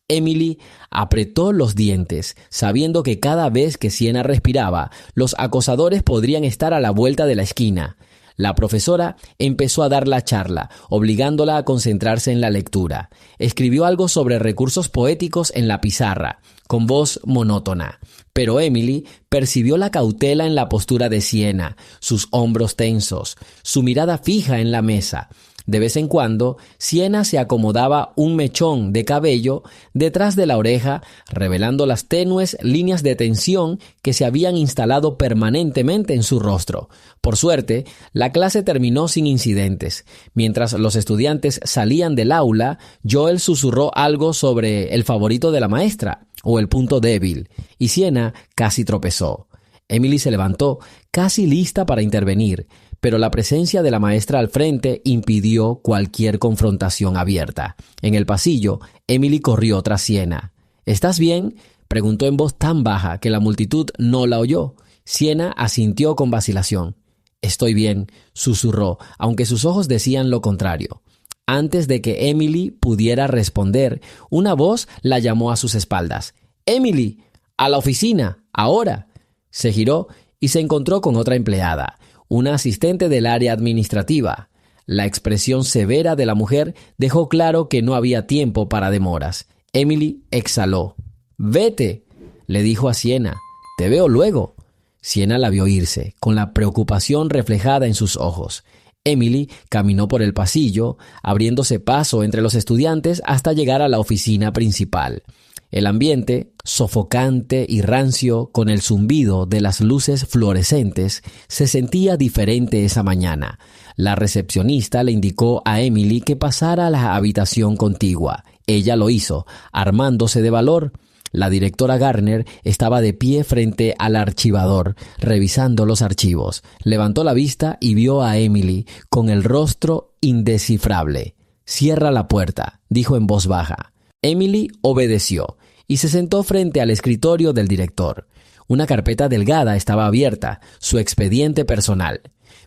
A: Emily apretó los dientes, sabiendo que cada vez que Siena respiraba, los acosadores podrían estar a la vuelta de la esquina. La profesora empezó a dar la charla, obligándola a concentrarse en la lectura. Escribió algo sobre recursos poéticos en la pizarra, con voz monótona. Pero Emily percibió la cautela en la postura de Siena, sus hombros tensos, su mirada fija en la mesa. De vez en cuando, Siena se acomodaba un mechón de cabello detrás de la oreja, revelando las tenues líneas de tensión que se habían instalado permanentemente en su rostro. Por suerte, la clase terminó sin incidentes. Mientras los estudiantes salían del aula, Joel susurró algo sobre el favorito de la maestra, o el punto débil, y Siena casi tropezó. Emily se levantó, casi lista para intervenir, pero la presencia de la maestra al frente impidió cualquier confrontación abierta. En el pasillo, Emily corrió tras Siena. «¿Estás bien?», preguntó en voz tan baja que la multitud no la oyó. Siena asintió con vacilación. «Estoy bien», susurró, aunque sus ojos decían lo contrario. Antes de que Emily pudiera responder, una voz la llamó a sus espaldas. «¡Emily! ¡A la oficina! ¡Ahora!». Se giró y se encontró con otra empleada, una asistente del área administrativa. La expresión severa de la mujer dejó claro que no había tiempo para demoras. Emily exhaló. «Vete», le dijo a Siena. «Te veo luego». Siena la vio irse, con la preocupación reflejada en sus ojos. Emily caminó por el pasillo, abriéndose paso entre los estudiantes hasta llegar a la oficina principal. El ambiente, sofocante y rancio con el zumbido de las luces fluorescentes, se sentía diferente esa mañana. La recepcionista le indicó a Emily que pasara a la habitación contigua. Ella lo hizo, armándose de valor. La directora Garner estaba de pie frente al archivador, revisando los archivos. Levantó la vista y vio a Emily con el rostro indescifrable. «Cierra la puerta», dijo en voz baja. Emily obedeció y se sentó frente al escritorio del director. Una carpeta delgada estaba abierta, su expediente personal.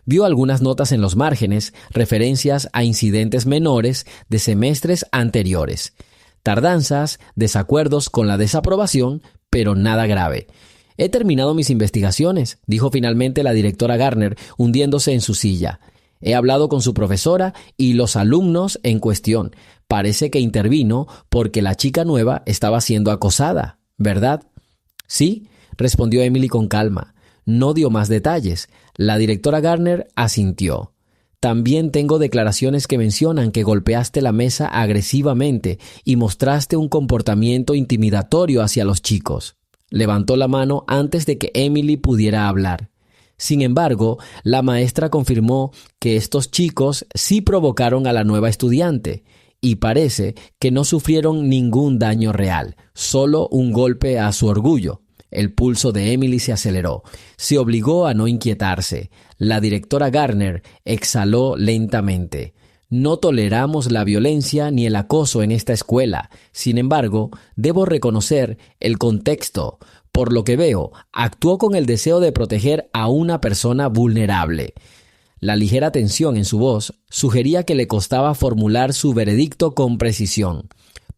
A: Vio algunas notas en los márgenes, referencias a incidentes menores de semestres anteriores. Tardanzas, desacuerdos con la desaprobación, pero nada grave. «He terminado mis investigaciones», dijo finalmente la directora Garner, hundiéndose en su silla. «He hablado con su profesora y los alumnos en cuestión. Parece que intervino porque la chica nueva estaba siendo acosada, ¿verdad?». «Sí», respondió Emily con calma. No dio más detalles. La directora Garner asintió. «También tengo declaraciones que mencionan que golpeaste la mesa agresivamente y mostraste un comportamiento intimidatorio hacia los chicos». Levantó la mano antes de que Emily pudiera hablar. Sin embargo, la maestra confirmó que estos chicos sí provocaron a la nueva estudiante y parece que no sufrieron ningún daño real, solo un golpe a su orgullo. El pulso de Emily se aceleró. Se obligó a no inquietarse. La directora Garner exhaló lentamente. No toleramos la violencia ni el acoso en esta escuela. Sin embargo, debo reconocer el contexto. Por lo que veo, actuó con el deseo de proteger a una persona vulnerable. La ligera tensión en su voz sugería que le costaba formular su veredicto con precisión.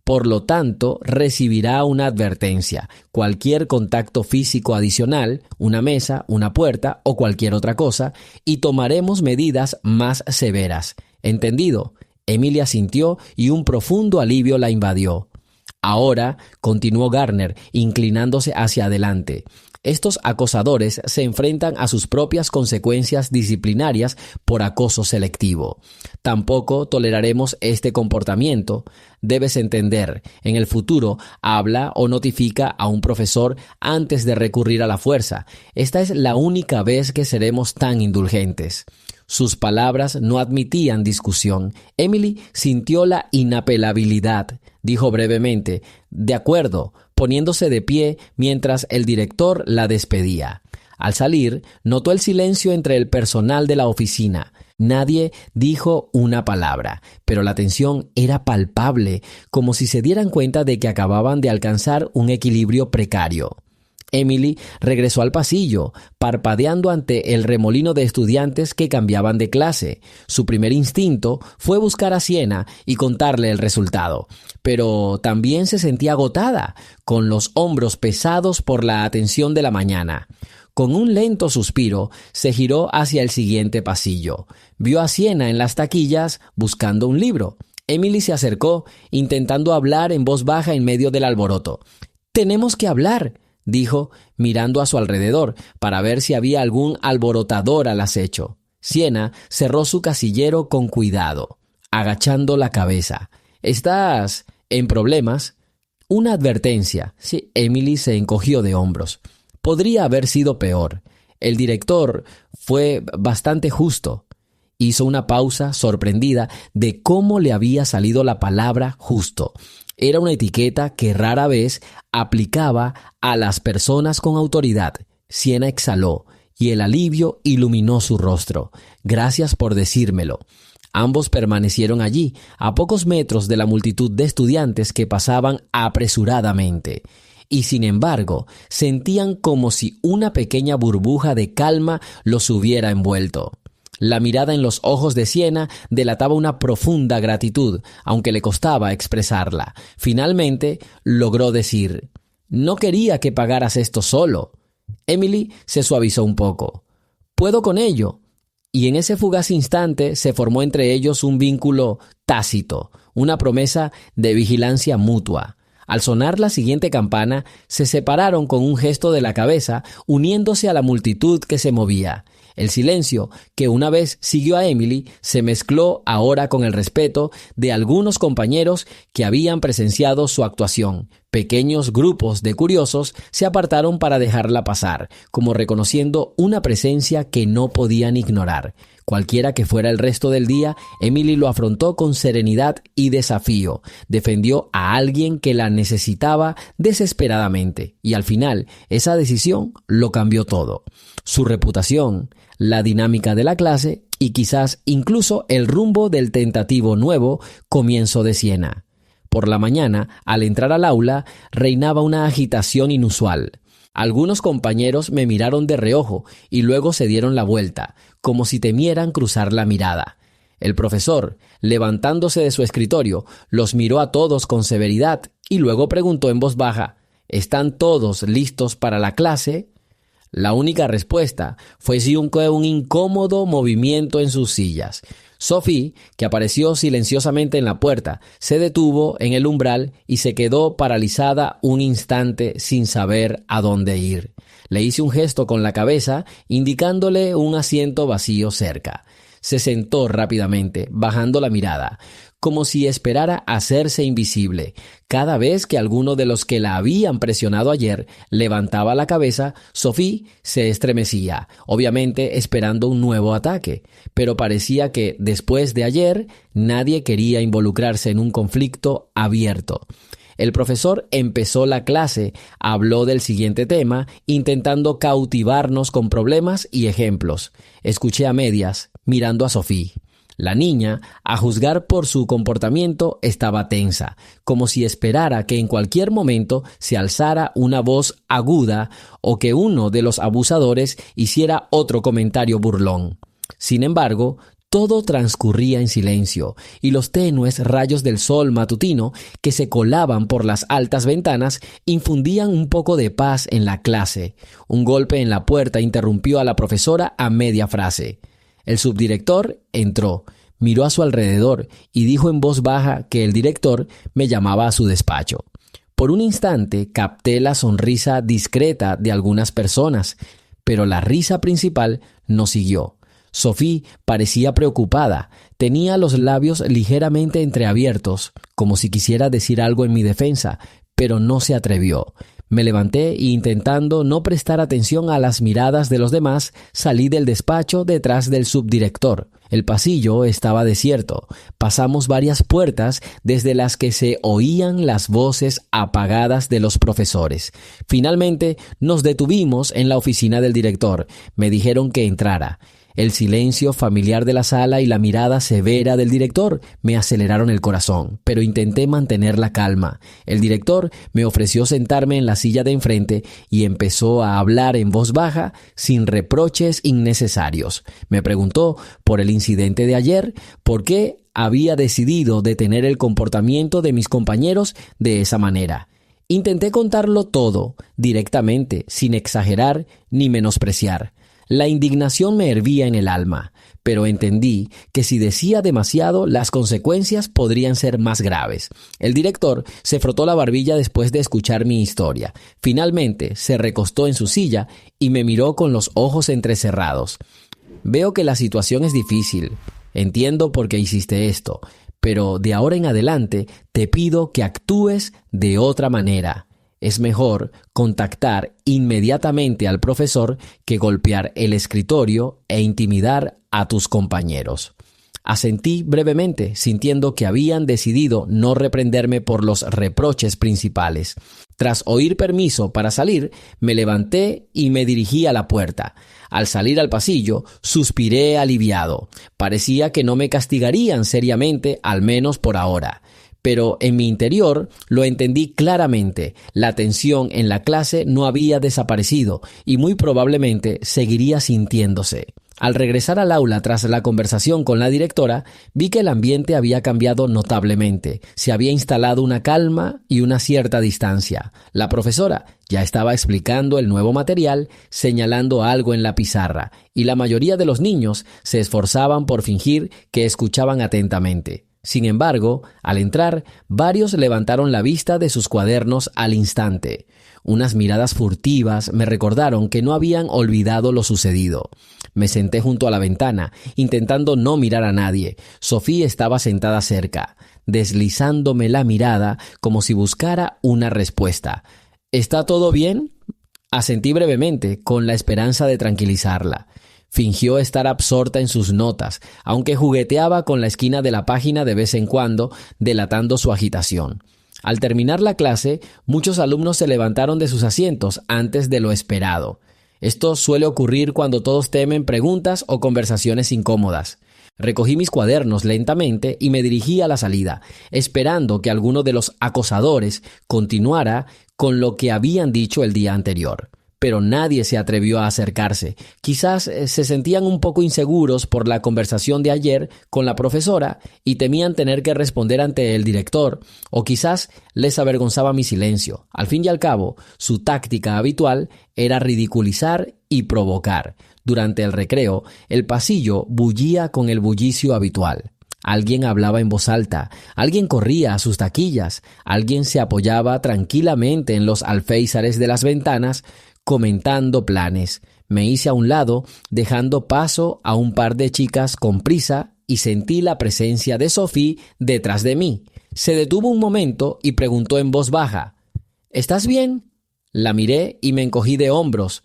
A: Por lo tanto, recibirá una advertencia. Cualquier contacto físico adicional, una mesa, una puerta o cualquier otra cosa, y tomaremos medidas más severas. ¿Entendido? Emilia asintió y un profundo alivio la invadió. Ahora, continuó Garner, inclinándose hacia adelante, estos acosadores se enfrentan a sus propias consecuencias disciplinarias por acoso selectivo. Tampoco toleraremos este comportamiento. Debes entender, en el futuro, habla o notifica a un profesor antes de recurrir a la fuerza. Esta es la única vez que seremos tan indulgentes. Sus palabras no admitían discusión. Emily sintió la inapelabilidad. Dijo brevemente, «De acuerdo», poniéndose de pie mientras el director la despedía. Al salir, notó el silencio entre el personal de la oficina. Nadie dijo una palabra, pero la tensión era palpable, como si se dieran cuenta de que acababan de alcanzar un equilibrio precario. Emily regresó al pasillo, parpadeando ante el remolino de estudiantes que cambiaban de clase. Su primer instinto fue buscar a Sienna y contarle el resultado, pero también se sentía agotada, con los hombros pesados por la atención de la mañana. Con un lento suspiro, se giró hacia el siguiente pasillo. Vio a Sienna en las taquillas buscando un libro. Emily se acercó, intentando hablar en voz baja en medio del alboroto. «Tenemos que hablar», dijo, mirando a su alrededor para ver si había algún alborotador al acecho. Sienna cerró su casillero con cuidado, agachando la cabeza. «¿Estás en problemas?» «Una advertencia». Sí, Emily se encogió de hombros. Podría haber sido peor. El director fue bastante justo. Hizo una pausa, sorprendida de cómo le había salido la palabra justo. Era una etiqueta que rara vez aplicaba a las personas con autoridad. Sienna exhaló y el alivio iluminó su rostro. «Gracias por decírmelo». Ambos permanecieron allí, a pocos metros de la multitud de estudiantes que pasaban apresuradamente. Y sin embargo, sentían como si una pequeña burbuja de calma los hubiera envuelto. La mirada en los ojos de Sienna delataba una profunda gratitud, aunque le costaba expresarla. Finalmente, logró decir, «No quería que pagaras esto solo». Emily se suavizó un poco. «Puedo con ello». Y en ese fugaz instante se formó entre ellos un vínculo tácito, una promesa de vigilancia mutua. Al sonar la siguiente campana, se separaron con un gesto de la cabeza, uniéndose a la multitud que se movía. El silencio, que una vez siguió a Emily, se mezcló ahora con el respeto de algunos compañeros que habían presenciado su actuación. Pequeños grupos de curiosos se apartaron para dejarla pasar, como reconociendo una presencia que no podían ignorar. Cualquiera que fuera el resto del día, Emily lo afrontó con serenidad y desafío. Defendió a alguien que la necesitaba desesperadamente, y al final, esa decisión lo cambió todo. Su reputación, la dinámica de la clase y quizás incluso el rumbo del tentativo nuevo comienzo de Sienna. Por la mañana, al entrar al aula, reinaba una agitación inusual. Algunos compañeros me miraron de reojo y luego se dieron la vuelta, como si temieran cruzar la mirada. El profesor, levantándose de su escritorio, los miró a todos con severidad y luego preguntó en voz baja, «¿Están todos listos para la clase?» La única respuesta fue un incómodo movimiento en sus sillas. Sophie, que apareció silenciosamente en la puerta, se detuvo en el umbral y se quedó paralizada un instante sin saber a dónde ir. Le hice un gesto con la cabeza, indicándole un asiento vacío cerca. Se sentó rápidamente, bajando la mirada, como si esperara hacerse invisible. Cada vez que alguno de los que la habían presionado ayer levantaba la cabeza, Sophie se estremecía, obviamente esperando un nuevo ataque. Pero parecía que, después de ayer, nadie quería involucrarse en un conflicto abierto. El profesor empezó la clase, habló del siguiente tema, intentando cautivarnos con problemas y ejemplos. Escuché a medias, mirando a Sophie. La niña, a juzgar por su comportamiento, estaba tensa, como si esperara que en cualquier momento se alzara una voz aguda o que uno de los abusadores hiciera otro comentario burlón. Sin embargo, todo transcurría en silencio, y los tenues rayos del sol matutino que se colaban por las altas ventanas infundían un poco de paz en la clase. Un golpe en la puerta interrumpió a la profesora a media frase. El subdirector entró, miró a su alrededor y dijo en voz baja que el director me llamaba a su despacho. Por un instante capté la sonrisa discreta de algunas personas, pero la risa principal no siguió. Sophie parecía preocupada, tenía los labios ligeramente entreabiertos, como si quisiera decir algo en mi defensa, pero no se atrevió. Me levanté y, intentando no prestar atención a las miradas de los demás, salí del despacho detrás del subdirector. El pasillo estaba desierto. Pasamos varias puertas desde las que se oían las voces apagadas de los profesores. Finalmente nos detuvimos en la oficina del director. Me dijeron que entrara. El silencio familiar de la sala y la mirada severa del director me aceleraron el corazón, pero intenté mantener la calma. El director me ofreció sentarme en la silla de enfrente y empezó a hablar en voz baja, sin reproches innecesarios. Me preguntó por el incidente de ayer, por qué había decidido detener el comportamiento de mis compañeros de esa manera. Intenté contarlo todo, directamente, sin exagerar ni menospreciar. La indignación me hervía en el alma, pero entendí que si decía demasiado, las consecuencias podrían ser más graves. El director se frotó la barbilla después de escuchar mi historia. Finalmente, se recostó en su silla y me miró con los ojos entrecerrados. Veo que la situación es difícil. Entiendo por qué hiciste esto, pero de ahora en adelante te pido que actúes de otra manera. Es mejor contactar inmediatamente al profesor que golpear el escritorio e intimidar a tus compañeros. Asentí brevemente, sintiendo que habían decidido no reprenderme por los reproches principales. Tras oír permiso para salir, me levanté y me dirigí a la puerta. Al salir al pasillo, suspiré aliviado. Parecía que no me castigarían seriamente, al menos por ahora. Pero en mi interior lo entendí claramente. La tensión en la clase no había desaparecido y muy probablemente seguiría sintiéndose. Al regresar al aula tras la conversación con la directora, vi que el ambiente había cambiado notablemente. Se había instalado una calma y una cierta distancia. La profesora ya estaba explicando el nuevo material, señalando algo en la pizarra, y la mayoría de los niños se esforzaban por fingir que escuchaban atentamente. Sin embargo, al entrar, varios levantaron la vista de sus cuadernos al instante. Unas miradas furtivas me recordaron que no habían olvidado lo sucedido. Me senté junto a la ventana, intentando no mirar a nadie. Sophie estaba sentada cerca, deslizándome la mirada como si buscara una respuesta. ¿Está todo bien? Asentí brevemente, con la esperanza de tranquilizarla. Fingió estar absorta en sus notas, aunque jugueteaba con la esquina de la página de vez en cuando, delatando su agitación. Al terminar la clase, muchos alumnos se levantaron de sus asientos antes de lo esperado. Esto suele ocurrir cuando todos temen preguntas o conversaciones incómodas. Recogí mis cuadernos lentamente y me dirigí a la salida, esperando que alguno de los acosadores continuara con lo que habían dicho el día anterior. Pero nadie se atrevió a acercarse. Quizás se sentían un poco inseguros por la conversación de ayer con la profesora y temían tener que responder ante el director, o quizás les avergonzaba mi silencio. Al fin y al cabo, su táctica habitual era ridiculizar y provocar. Durante el recreo, el pasillo bullía con el bullicio habitual. Alguien hablaba en voz alta, alguien corría a sus taquillas, alguien se apoyaba tranquilamente en los alféizares de las ventanas, comentando planes. Me hice a un lado, dejando paso a un par de chicas con prisa y sentí la presencia de Sophie detrás de mí. Se detuvo un momento y preguntó en voz baja: ¿Estás bien? La miré y me encogí de hombros.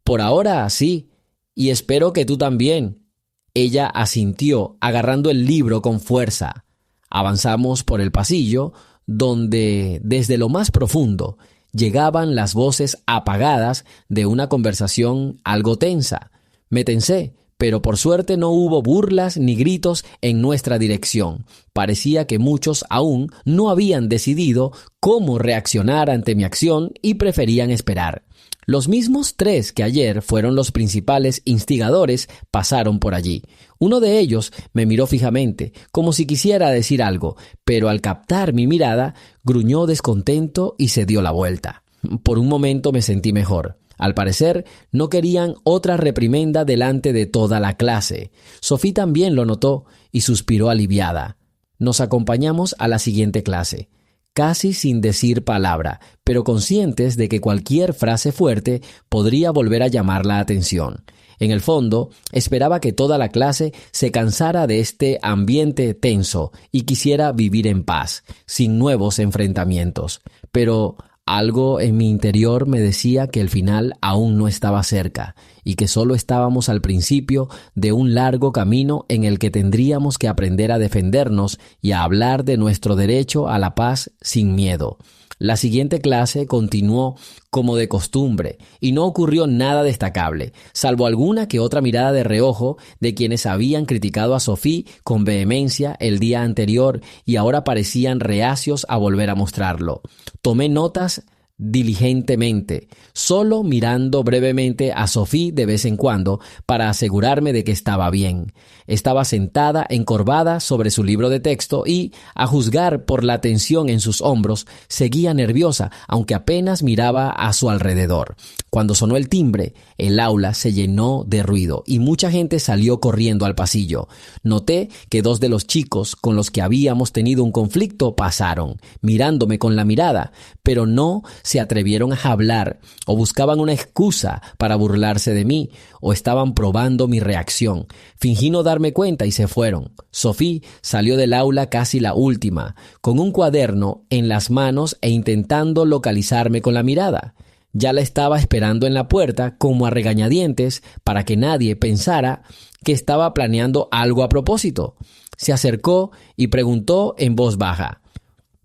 A: Por ahora, sí, y espero que tú también. Ella asintió, agarrando el libro con fuerza. Avanzamos por el pasillo, donde, desde lo más profundo, llegaban las voces apagadas de una conversación algo tensa. Me tensé, pero por suerte no hubo burlas ni gritos en nuestra dirección. Parecía que muchos aún no habían decidido cómo reaccionar ante mi acción y preferían esperar. Los mismos 3 que ayer fueron los principales instigadores pasaron por allí. Uno de ellos me miró fijamente, como si quisiera decir algo, pero al captar mi mirada, gruñó descontento y se dio la vuelta. Por un momento me sentí mejor. Al parecer, no querían otra reprimenda delante de toda la clase. Sophie también lo notó y suspiró aliviada. Nos acompañamos a la siguiente clase, casi sin decir palabra, pero conscientes de que cualquier frase fuerte podría volver a llamar la atención. En el fondo, esperaba que toda la clase se cansara de este ambiente tenso y quisiera vivir en paz, sin nuevos enfrentamientos. Pero algo en mi interior me decía que el final aún no estaba cerca y que solo estábamos al principio de un largo camino en el que tendríamos que aprender a defendernos y a hablar de nuestro derecho a la paz sin miedo. La siguiente clase continuó como de costumbre y no ocurrió nada destacable, salvo alguna que otra mirada de reojo de quienes habían criticado a Sophie con vehemencia el día anterior y ahora parecían reacios a volver a mostrarlo. Tomé notas diligentemente, solo mirando brevemente a Sophie de vez en cuando para asegurarme de que estaba bien. Estaba sentada encorvada sobre su libro de texto y, a juzgar por la tensión en sus hombros, seguía nerviosa, aunque apenas miraba a su alrededor. Cuando sonó el timbre, el aula se llenó de ruido y mucha gente salió corriendo al pasillo. Noté que 2 de los chicos con los que habíamos tenido un conflicto pasaron, mirándome con la mirada, pero no se atrevieron a hablar o buscaban una excusa para burlarse de mí o estaban probando mi reacción. Fingí no darme cuenta y se fueron. Sophie salió del aula casi la última, con un cuaderno en las manos e intentando localizarme con la mirada. Ya la estaba esperando en la puerta como a regañadientes para que nadie pensara que estaba planeando algo a propósito. Se acercó y preguntó en voz baja: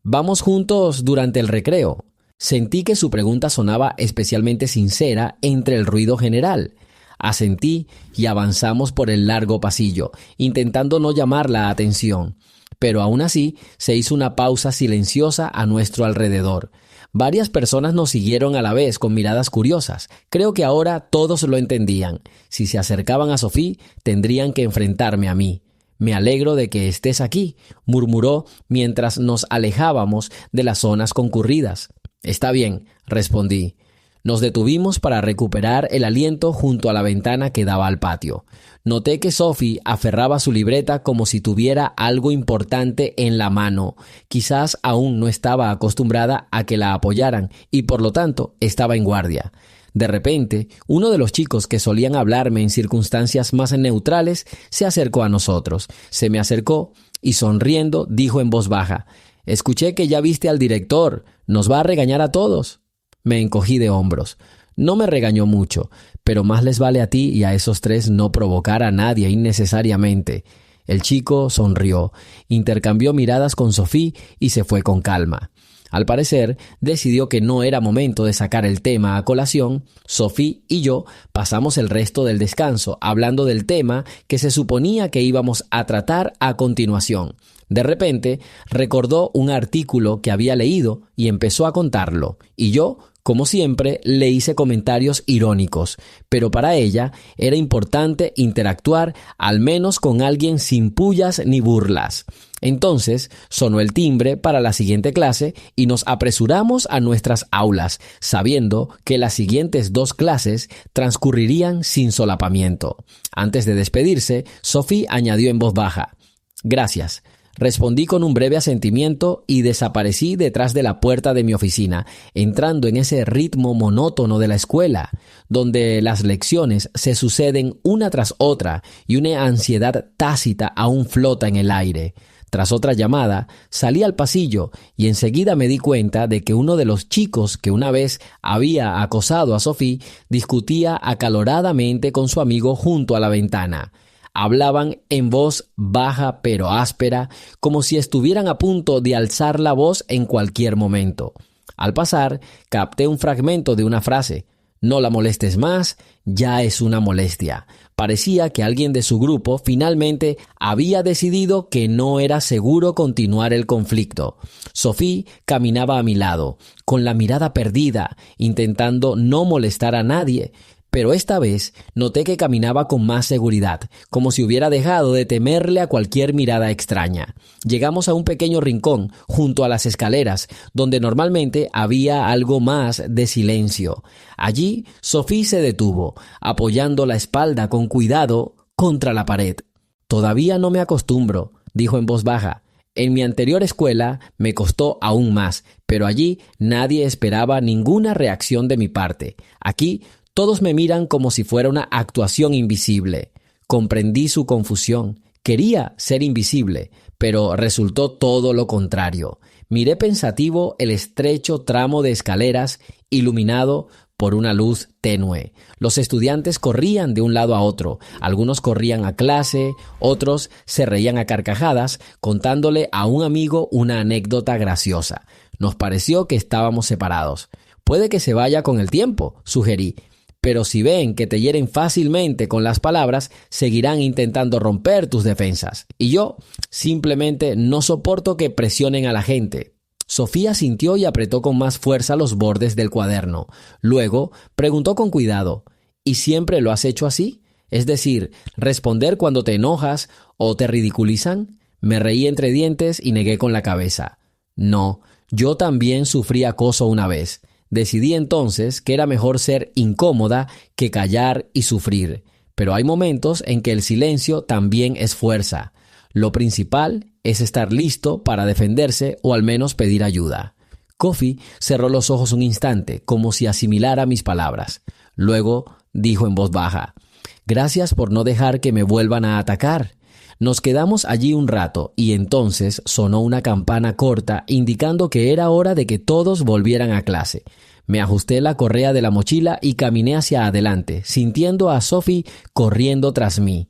A: ¿Vamos juntos durante el recreo? Sentí que su pregunta sonaba especialmente sincera entre el ruido general. Asentí y avanzamos por el largo pasillo, intentando no llamar la atención. Pero aún así se hizo una pausa silenciosa a nuestro alrededor. Varias personas nos siguieron a la vez con miradas curiosas. Creo que ahora todos lo entendían. Si se acercaban a Sophie, tendrían que enfrentarme a mí. «Me alegro de que estés aquí», murmuró mientras nos alejábamos de las zonas concurridas. «Está bien», respondí. Nos detuvimos para recuperar el aliento junto a la ventana que daba al patio. Noté que Sophie aferraba su libreta como si tuviera algo importante en la mano. Quizás aún no estaba acostumbrada a que la apoyaran y por lo tanto estaba en guardia. De repente, uno de los chicos que solían hablarme en circunstancias más neutrales se acercó a nosotros. Se me acercó y sonriendo dijo en voz baja: «Escuché que ya viste al director. ¿Nos va a regañar a todos?» Me encogí de hombros. No me regañó mucho, pero más les vale a ti y a esos 3 no provocar a nadie innecesariamente. El chico sonrió, intercambió miradas con Sophie y se fue con calma. Al parecer, decidió que no era momento de sacar el tema a colación. Sophie y yo pasamos el resto del descanso hablando del tema que se suponía que íbamos a tratar a continuación. De repente, recordó un artículo que había leído y empezó a contarlo, y yo, como siempre, le hice comentarios irónicos, pero para ella era importante interactuar al menos con alguien sin pullas ni burlas. Entonces sonó el timbre para la siguiente clase y nos apresuramos a nuestras aulas, sabiendo que las siguientes 2 clases transcurrirían sin solapamiento. Antes de despedirse, Sophie añadió en voz baja: «Gracias. Respondí con un breve asentimiento y desaparecí detrás de la puerta de mi oficina, entrando en ese ritmo monótono de la escuela, donde las lecciones se suceden una tras otra y una ansiedad tácita aún flota en el aire. Tras otra llamada, salí al pasillo y enseguida me di cuenta de que uno de los chicos que una vez había acosado a Sophie discutía acaloradamente con su amigo junto a la ventana. Hablaban en voz baja pero áspera, como si estuvieran a punto de alzar la voz en cualquier momento. Al pasar, capté un fragmento de una frase: «No la molestes más, ya es una molestia». Parecía que alguien de su grupo finalmente había decidido que no era seguro continuar el conflicto. Sophie caminaba a mi lado, con la mirada perdida, intentando no molestar a nadie. Pero esta vez noté que caminaba con más seguridad, como si hubiera dejado de temerle a cualquier mirada extraña. Llegamos a un pequeño rincón junto a las escaleras, donde normalmente había algo más de silencio. Allí, Sophie se detuvo, apoyando la espalda con cuidado contra la pared. «Todavía no me acostumbro», dijo en voz baja. «En mi anterior escuela me costó aún más, pero allí nadie esperaba ninguna reacción de mi parte. Aquí todos me miran como si fuera una actuación invisible». Comprendí su confusión. Quería ser invisible, pero resultó todo lo contrario. Miré pensativo el estrecho tramo de escaleras iluminado por una luz tenue. Los estudiantes corrían de un lado a otro. Algunos corrían a clase, otros se reían a carcajadas, contándole a un amigo una anécdota graciosa. Nos pareció que estábamos separados. «Puede que se vaya con el tiempo», sugerí. «Pero si ven que te hieren fácilmente con las palabras, seguirán intentando romper tus defensas. Y yo simplemente no soporto que presionen a la gente». Sofía sintió y apretó con más fuerza los bordes del cuaderno. Luego preguntó con cuidado: «¿Y siempre lo has hecho así? Es decir, responder cuando te enojas o te ridiculizan». Me reí entre dientes y negué con la cabeza. «No, yo también sufrí acoso una vez». Decidí entonces que era mejor ser incómoda que callar y sufrir. Pero hay momentos en que el silencio también es fuerza. Lo principal es estar listo para defenderse o al menos pedir ayuda. Coffee cerró los ojos un instante, como si asimilara mis palabras. Luego dijo en voz baja: «Gracias por no dejar que me vuelvan a atacar». Nos quedamos allí un rato y entonces sonó una campana corta indicando que era hora de que todos volvieran a clase. Me ajusté la correa de la mochila y caminé hacia adelante, sintiendo a Sophie corriendo tras mí.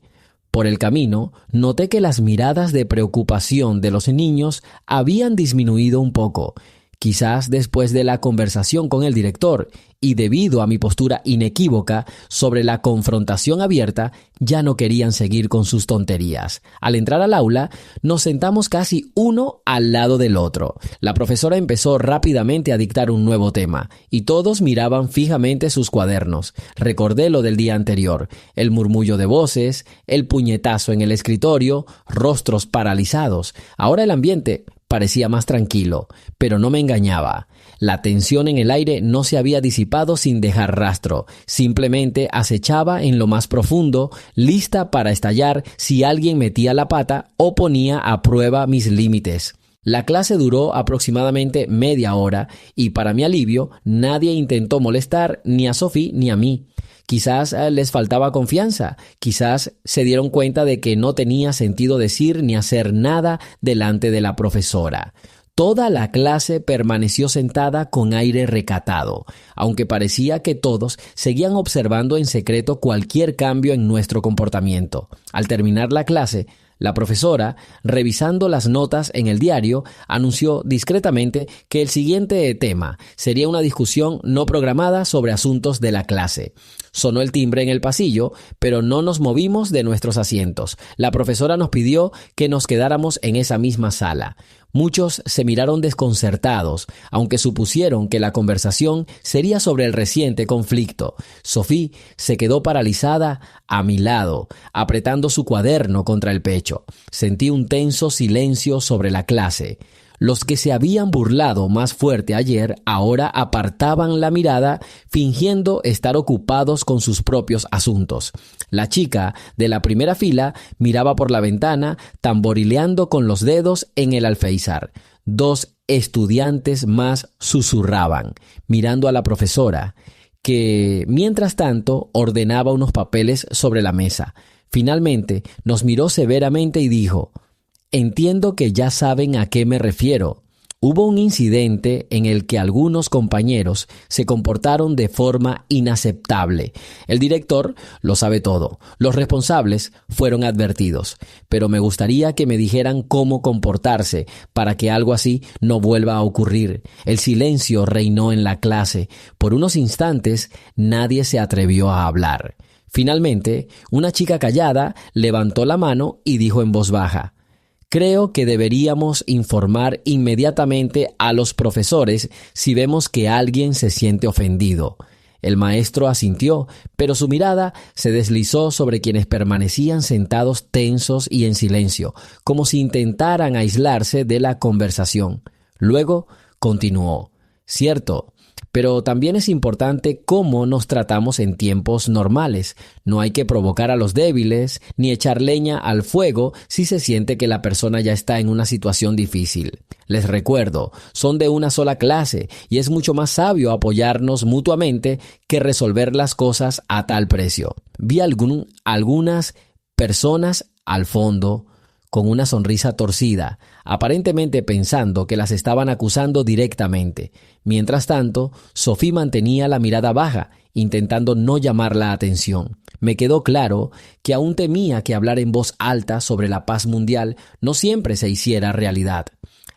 A: Por el camino, noté que las miradas de preocupación de los niños habían disminuido un poco. Quizás después de la conversación con el director y debido a mi postura inequívoca sobre la confrontación abierta, ya no querían seguir con sus tonterías. Al entrar al aula, nos sentamos casi uno al lado del otro. La profesora empezó rápidamente a dictar un nuevo tema y todos miraban fijamente sus cuadernos. Recordé lo del día anterior: el murmullo de voces, el puñetazo en el escritorio, rostros paralizados. Ahora el ambiente parecía más tranquilo, pero no me engañaba. La tensión en el aire no se había disipado sin dejar rastro, simplemente acechaba en lo más profundo, lista para estallar si alguien metía la pata o ponía a prueba mis límites. La clase duró aproximadamente media hora y, para mi alivio, nadie intentó molestar ni a Sophie ni a mí. Quizás les faltaba confianza, quizás se dieron cuenta de que no tenía sentido decir ni hacer nada delante de la profesora. Toda la clase permaneció sentada con aire recatado, aunque parecía que todos seguían observando en secreto cualquier cambio en nuestro comportamiento. Al terminar la clase, la profesora, revisando las notas en el diario, anunció discretamente que el siguiente tema sería una discusión no programada sobre asuntos de la clase. Sonó el timbre en el pasillo, pero no nos movimos de nuestros asientos. La profesora nos pidió que nos quedáramos en esa misma sala. Muchos se miraron desconcertados, aunque supusieron que la conversación sería sobre el reciente conflicto. Sophie se quedó paralizada a mi lado, apretando su cuaderno contra el pecho. Sentí un tenso silencio sobre la clase. Los que se habían burlado más fuerte ayer ahora apartaban la mirada fingiendo estar ocupados con sus propios asuntos. La chica de la primera fila miraba por la ventana, tamborileando con los dedos en el alféizar. 2 estudiantes más susurraban, mirando a la profesora, que mientras tanto ordenaba unos papeles sobre la mesa. Finalmente nos miró severamente y dijo: «Entiendo que ya saben a qué me refiero. Hubo un incidente en el que algunos compañeros se comportaron de forma inaceptable. El director lo sabe todo. Los responsables fueron advertidos. Pero me gustaría que me dijeran cómo comportarse para que algo así no vuelva a ocurrir». El silencio reinó en la clase. Por unos instantes nadie se atrevió a hablar. Finalmente, una chica callada levantó la mano y dijo en voz baja: «Creo que deberíamos informar inmediatamente a los profesores si vemos que alguien se siente ofendido». El maestro asintió, pero su mirada se deslizó sobre quienes permanecían sentados tensos y en silencio, como si intentaran aislarse de la conversación. Luego continuó: «Cierto, pero también es importante cómo nos tratamos en tiempos normales. No hay que provocar a los débiles ni echar leña al fuego si se siente que la persona ya está en una situación difícil. Les recuerdo, son de una sola clase y es mucho más sabio apoyarnos mutuamente que resolver las cosas a tal precio». Vi algunas personas al fondo con una sonrisa torcida, aparentemente pensando que las estaban acusando directamente. Mientras tanto, Sophie mantenía la mirada baja, intentando no llamar la atención. Me quedó claro que aún temía que hablar en voz alta sobre la paz mundial no siempre se hiciera realidad.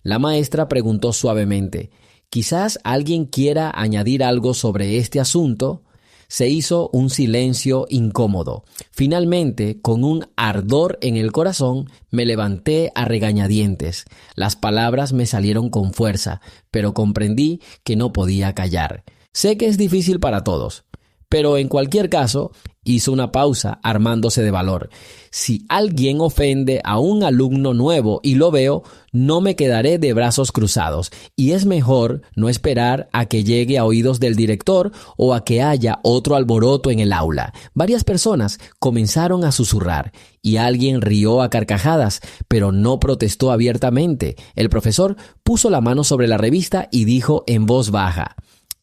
A: La maestra preguntó suavemente: «¿Quizás alguien quiera añadir algo sobre este asunto?». Se hizo un silencio incómodo. Finalmente, con un ardor en el corazón, me levanté a regañadientes. Las palabras me salieron con fuerza, pero comprendí que no podía callar. Sé que es difícil para todos, pero en cualquier caso, hizo una pausa armándose de valor. Si alguien ofende a un alumno nuevo y lo veo, no me quedaré de brazos cruzados, y es mejor no esperar a que llegue a oídos del director o a que haya otro alboroto en el aula. Varias personas comenzaron a susurrar y alguien rió a carcajadas, pero no protestó abiertamente. El profesor puso la mano sobre la revista y dijo en voz baja: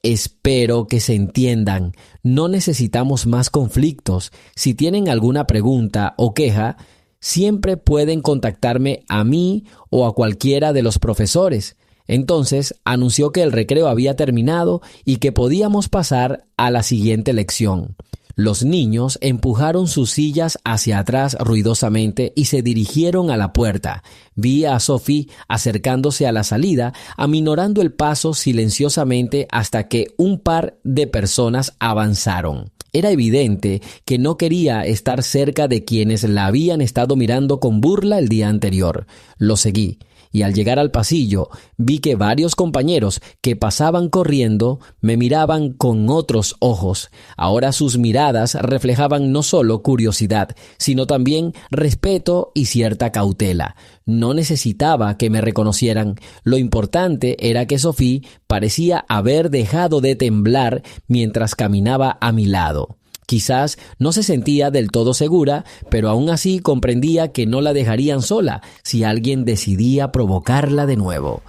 A: «Espero que se entiendan. No necesitamos más conflictos. Si tienen alguna pregunta o queja, siempre pueden contactarme a mí o a cualquiera de los profesores». Entonces anunció que el recreo había terminado y que podíamos pasar a la siguiente lección. Los niños empujaron sus sillas hacia atrás ruidosamente y se dirigieron a la puerta. Vi a Sophie acercándose a la salida, aminorando el paso silenciosamente hasta que un par de personas avanzaron. Era evidente que no quería estar cerca de quienes la habían estado mirando con burla el día anterior. Lo seguí. Y al llegar al pasillo, vi que varios compañeros que pasaban corriendo me miraban con otros ojos. Ahora sus miradas reflejaban no solo curiosidad, sino también respeto y cierta cautela. No necesitaba que me reconocieran. Lo importante era que Sophie parecía haber dejado de temblar mientras caminaba a mi lado. Quizás no se sentía del todo segura, pero aún así comprendía que no la dejarían sola si alguien decidía provocarla de nuevo.